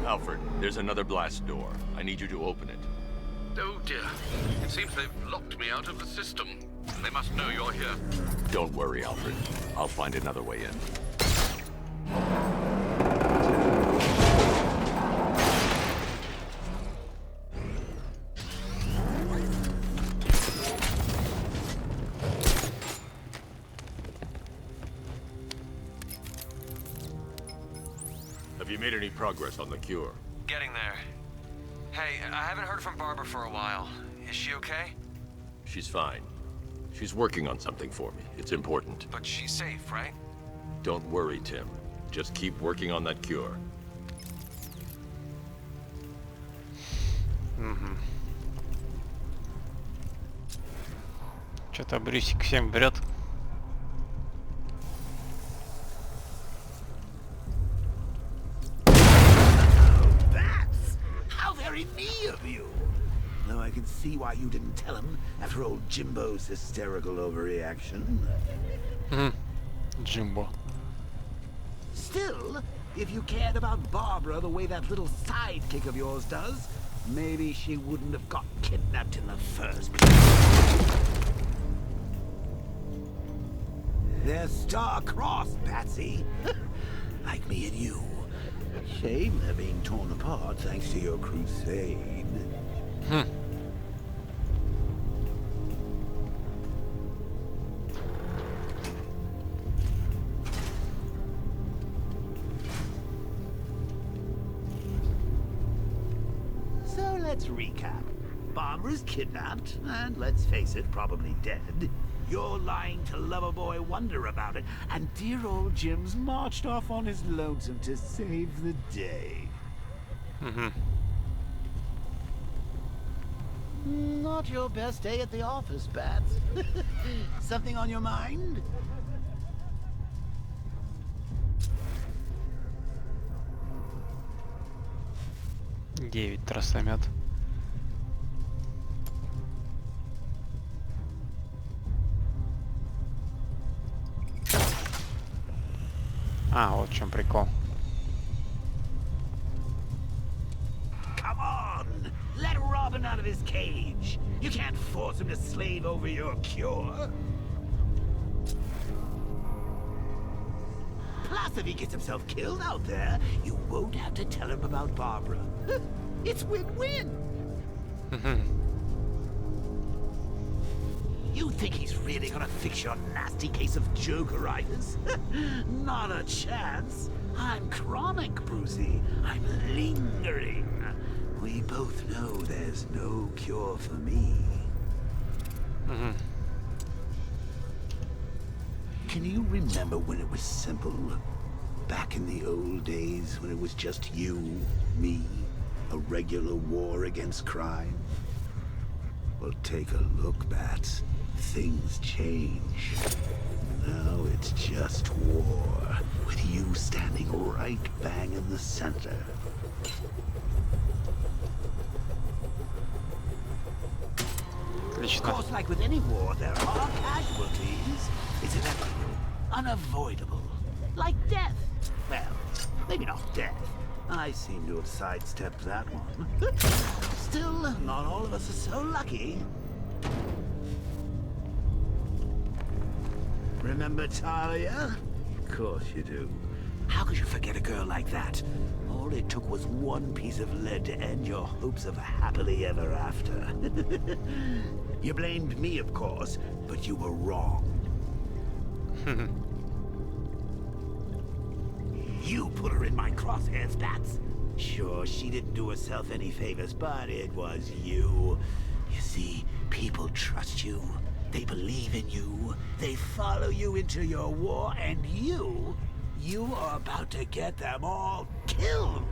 Alfred, there's another blast door. I need you to open it. Oh dear. It seems they've locked me out of the system. They must know you're here. Don't worry, Alfred. I'll find another way in. Have you made any progress on the cure? Getting there. Hey, I haven't heard from Barbara for a while. Is she okay? She's fine. She's working on something for me. It's important. But she's safe, right? Don't worry, Tim. Just keep working on that cure. Что-то Брюсик всем врет. How very me of you! Though I can see why you didn't tell him after old Jimbo's hysterical overreaction. Jimbo. Still, if you cared about Barbara the way that little sidekick of yours does, maybe she wouldn't have got kidnapped in the first place. They're star-crossed, Patsy. Like me and you. Shame they're being torn apart thanks to your crusade. So let's recap. Barbara's kidnapped, and let's face it, probably dead. You're lying to Loverboy Wonder about it, and dear old Jim's marched off on his lonesome to save the day. Not your best day at the office, Bats. Something on your mind? Девять тросомет. А, вот в чем прикол. Come on! Let Robin out of his cage! You can't force him to slave over your cure! Plus, if he gets himself killed out there, you won't have to tell him about Barbara. It's win-win! You think he's really gonna fix your nasty case of jokeritis? Not a chance. I'm chronic, Brucey. I'm lingering. We both know there's no cure for me. Can you remember when it was simple? Back in the old days when it was just you, me, a regular war against crime? Well, take a look, Bats. Things change. Now it's just war, with you standing right bang in the center. Of course, like with any war, there are casualties. Is it ever unavoidable? Like death? Well, maybe not death. I seem to have sidestepped that one. Still, not all of us are so lucky. Remember Talia? Of course you do. How could you forget a girl like that? All it took was one piece of lead to end your hopes of happily ever after. You blamed me, of course, but you were wrong. You put her in my crosshairs, Bats. Sure, she didn't do herself any favors, but it was you. You see, people trust you. They believe in you. They follow you into your war, and you are about to get them all killed.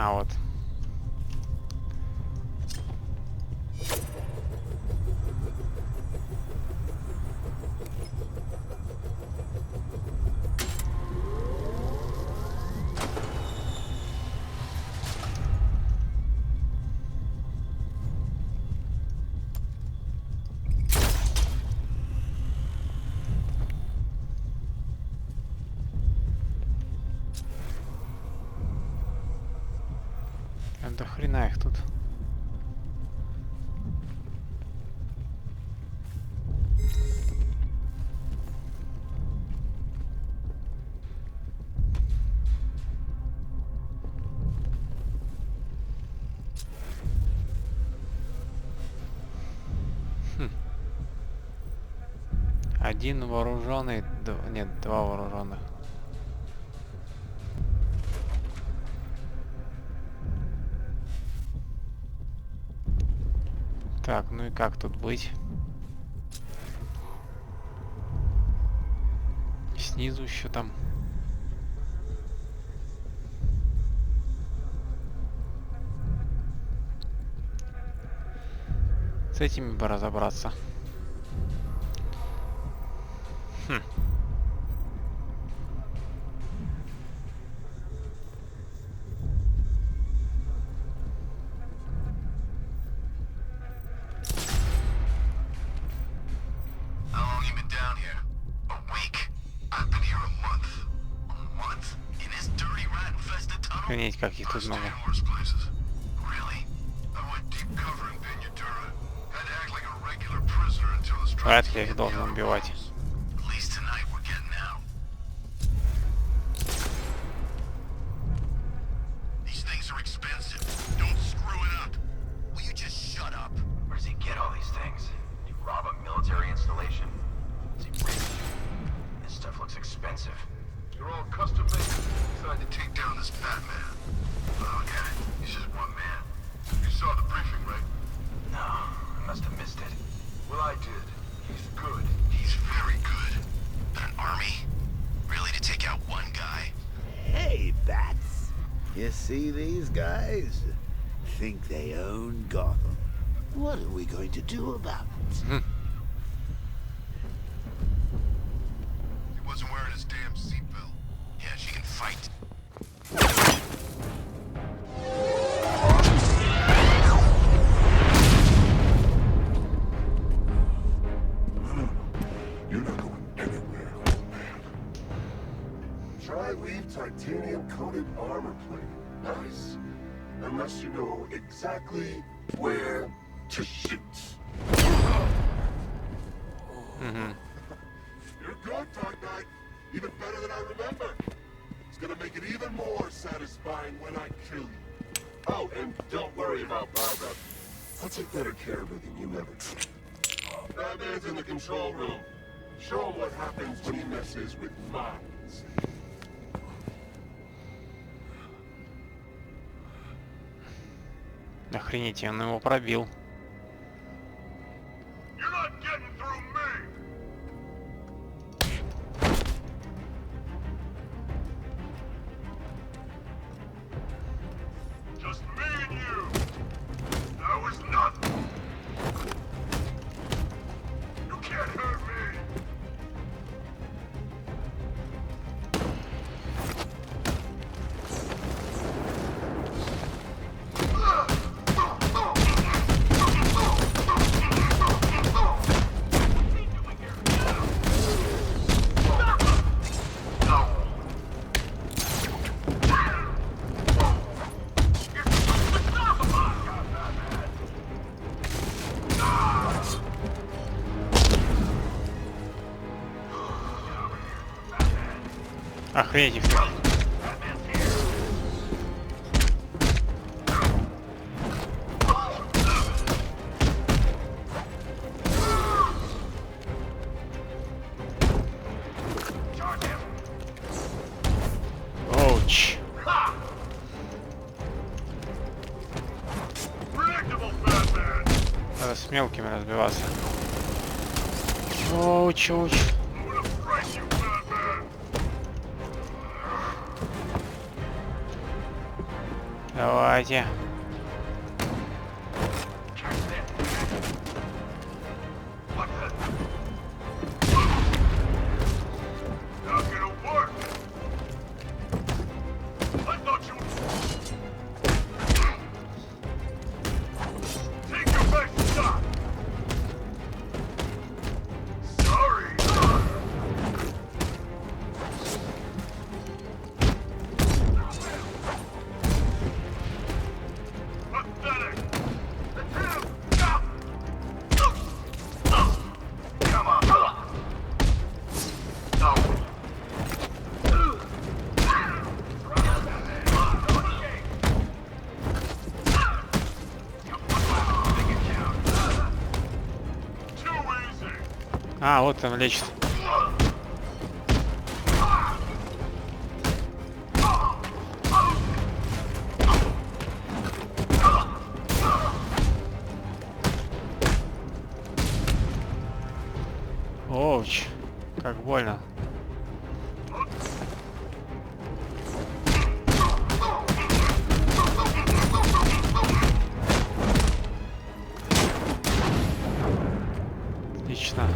А, вот. Да хрена их тут. Один вооруженный, нет, два вооруженных. Так, ну и как тут быть? Снизу еще там. С этими бы разобраться. Хм. Охренеть, как их тут много. Вряд ли я их должен убивать. You're all custom made. Trying to take down this Batman. Oh, I get it. He's just one man. You saw the briefing, right? No, I must have missed it. Well, I did. He's good. He's very good. An army? Really, to take out one guy? Hey, Bats. You see these guys? Think they own Gotham. What are we going to do about it? He wasn't wearing his damn seatbelt. Yeah, she can fight. You're not going anywhere, old man. Try leave titanium-coated armor plate. Nice. Unless you know exactly where to shoot. You're good, Dark Knight. Even better than I remember. It's gonna make it even more satisfying when I kill you. Oh, and don't worry about Barbara. I'll take better care of her than you ever did. Batman's in the control room. Show him what happens when he messes with minds. Охренеть, он его пробил. You're not getting through me! Just me and you! That was nothing! You can't hurt me! Охренеть их. Оуч. Надо с мелкими разбиваться. Оуч, оуч. Давайте. А, вот там лечит. Оуч, как больно. Отлично.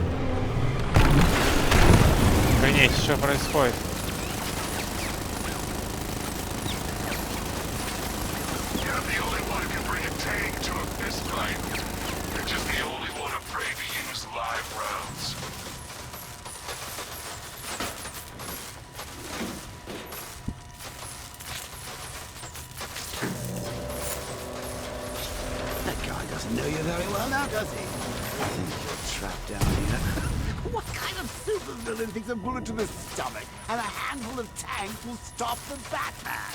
Охренеть, что происходит? That guy doesn't know you very well now, does he? I think you're trapped down here. What kind of supervillain thinks a bullet to the stomach and a handful of tanks will stop the Batman?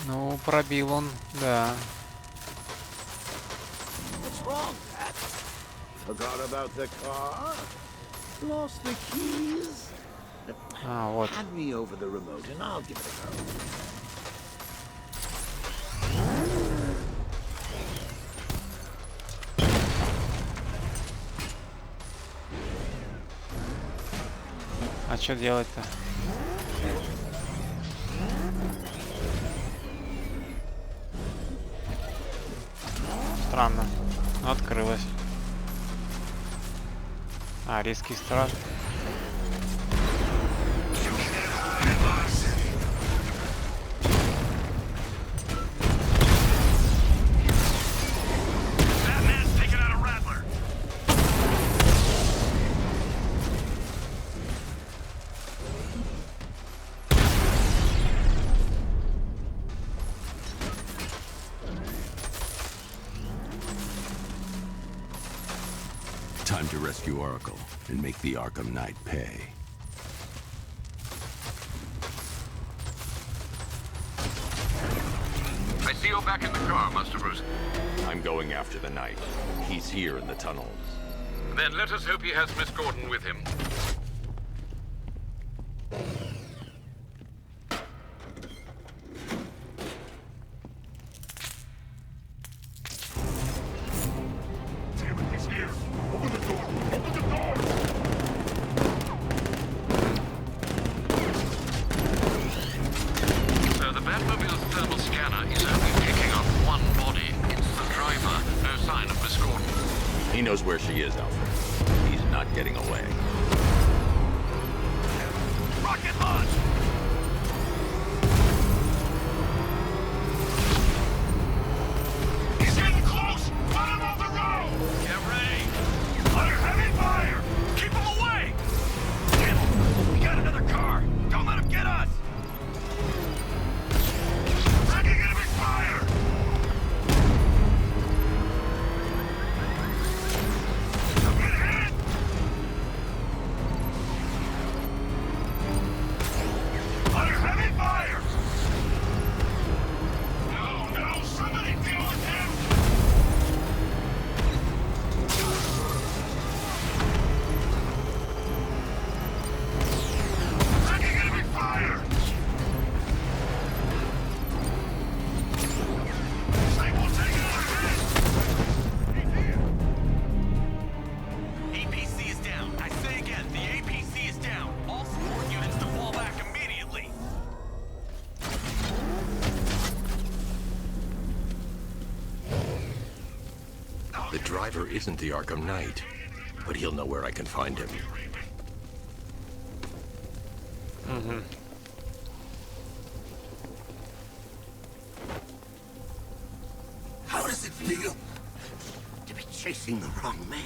Ну, пробил он, да. What's wrong, Pat? Forgot about the car? Lost the keys? А, вот. Hand me over the remote and I'll give it a go. А что делать-то? Странно. Но открылось. А, резкий страж. Time to rescue Oracle and make the Arkham Knight pay. I see you're back in the car, Master Bruce. I'm going after the Knight. He's here in the tunnels. Then let us hope he has Miss Gordon with him. Damn it, he's here! Open the door! Open the door! So the Batmobile's thermal scanner is only picking up one body. It's the driver. No sign of Miss Gordon. He knows where she is, Alfred. He's not getting away. Rocket launch! He's getting close! Run him off the road! Get ready! Under heavy fire! Keep him away! Damn it! We got another car! Don't let him get us! Taking enemy fire! Get hit! Under heavy fire! No, no! Somebody deal with him! Taking enemy fire! The driver isn't the Arkham Knight, but he'll know where I can find him. How does it feel to be chasing the wrong man?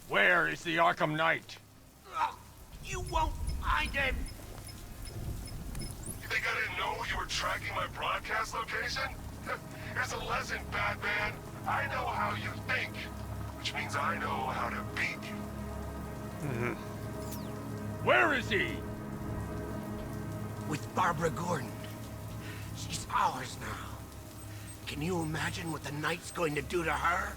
Where is the Arkham Knight? You won't find him! You think I didn't know you were tracking my broadcast location? Here's a lesson, Batman. I know how you think, which means I know how to beat you. Where is he? With Barbara Gordon. She's ours now. Can you imagine what the Knight's going to do to her?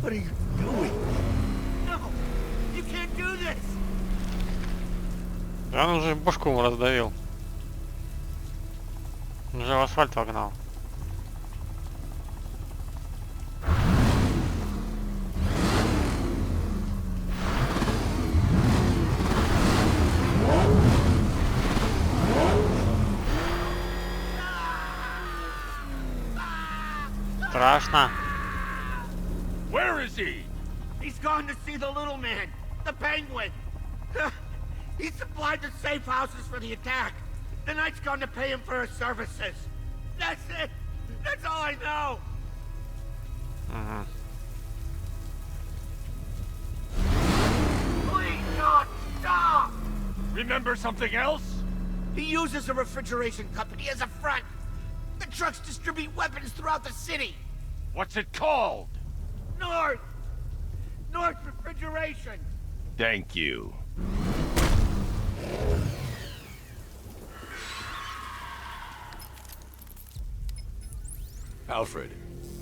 What are you doing? No! You can't do this! Да он уже башку ему раздавил. Он уже в асфальт вогнал. Страшно. Where is he? He's gone to see the little man, the Penguin. He supplied the safe houses for the attack. The Knight's gone to pay him for his services. That's it. That's all I know. Please, God, stop! Remember something else? He uses a refrigeration company as a front. The trucks distribute weapons throughout the city. What's it called? North Refrigeration. Thank you. Alfred,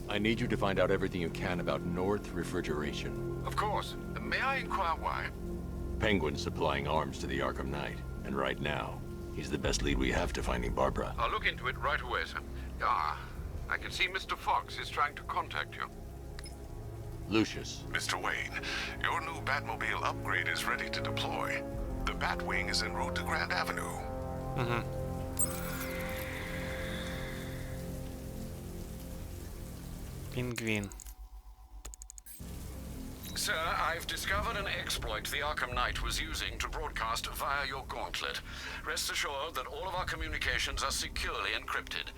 I need you to find out everything you can about North Refrigeration. Of course. May I inquire why? Penguin's supplying arms to the Arkham Knight, and right now, he's the best lead we have to finding Barbara. I'll look into it right away, sir. I can see Mr. Fox is trying to contact you. Lucius. Mr. Wayne, your new Batmobile upgrade is ready to deploy. The Batwing is en route to Grand Avenue. Пингвин. Sir, I've discovered an exploit the Arkham Knight was using to broadcast via your gauntlet. Rest assured that all of our communications are securely encrypted.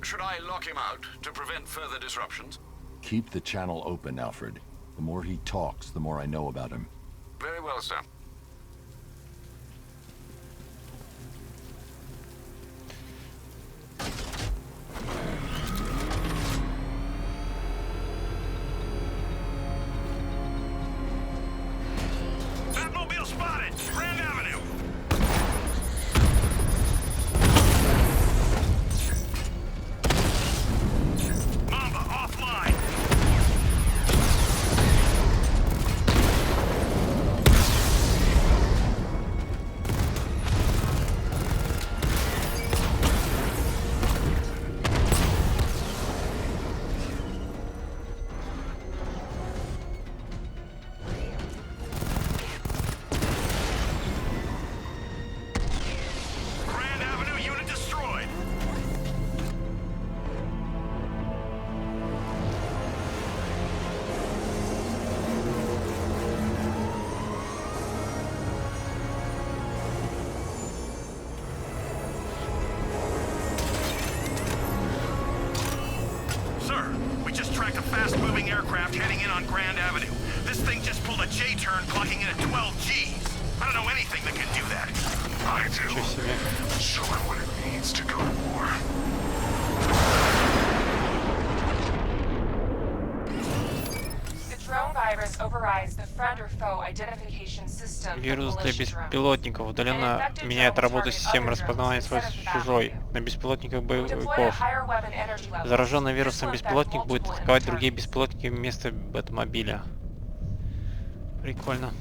Should I lock him out to prevent further disruptions? Keep the channel open, Alfred. The more he talks, the more I know about him. Very well, sir. Batmobile spotted! Grand Avenue! Mamba offline! Grand Avenue unit destroyed! Sir, we just tracked a fast-moving aircraft heading in on Grand Avenue. This thing just pulled a J-turn, clocking in at 12 Gs. I don't know anything that can do that. I do. Ничего себе. Show him what it means to go to war. The drone virus overrides the friend or foe identification system. for Вирус для militia drones. беспилотников удаленно меняет работу системы распознавания свойств чужой на беспилотниках Deploy a боевиков. higher weapon energy level. Зараженный This вирусом will беспилотник affect будет multiple атаковать enemy другие targets. беспилотники вместо Бэтмобиля. Прикольно.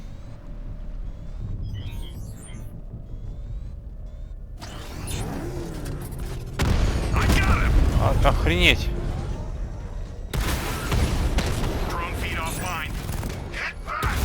I got him! Охренеть! Drone feed offline. Get back!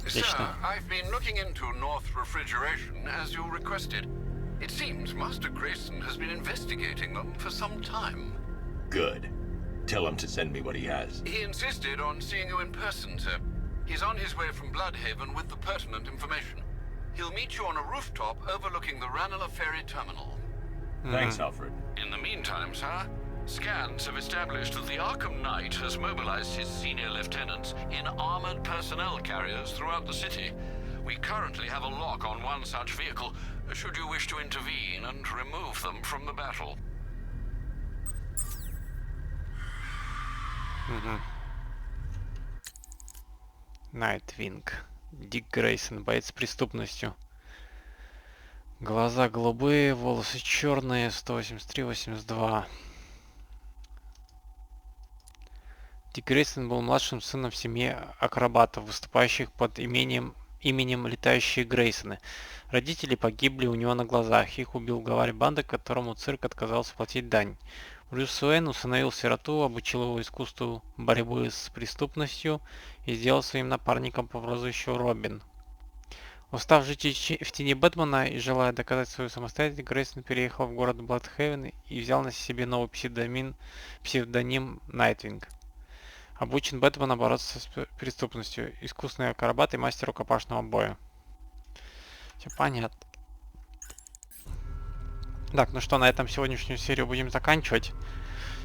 Отлично. I've been looking into North Refrigeration as you requested. It seems Master Grayson has been investigating them for some time. Good. Tell him to send me what he has. He insisted on seeing you in person, sir. He's on his way from Bloodhaven with the pertinent information. He'll meet you on a rooftop overlooking the Ranelagh Ferry Terminal. Thanks, Alfred. In the meantime, sir, scans have established that the Arkham Knight has mobilized his senior lieutenants in armored personnel carriers throughout the city. We currently have a lock on one such vehicle, should you wish to intervene and remove them from the battle. Найтвинг. Дик Грейсон, боец с преступностью. Глаза голубые, волосы черные, 183-82. Дик Грейсон был младшим сыном в семье акробатов, выступающих под именем летающие Грейсоны. Родители погибли у него на глазах. Их убил главарь банды, которому цирк отказался платить дань. Люциусу Фоксу усыновил сироту, обучил его искусству борьбы с преступностью и сделал своим напарником по прозвищу Робин. Устав жить в тени Бэтмена и желая доказать свою самостоятельность, Грейсон переехал в город Блэдхейвен и взял на себе новый псевдоним Найтвинг. Обучен Бэтмена бороться с преступностью, искусный акробат и мастер рукопашного боя. Все понятно. Так, ну что, на этом сегодняшнюю серию будем заканчивать.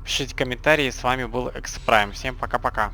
Пишите комментарии, с вами был X-Prime. Всем пока-пока.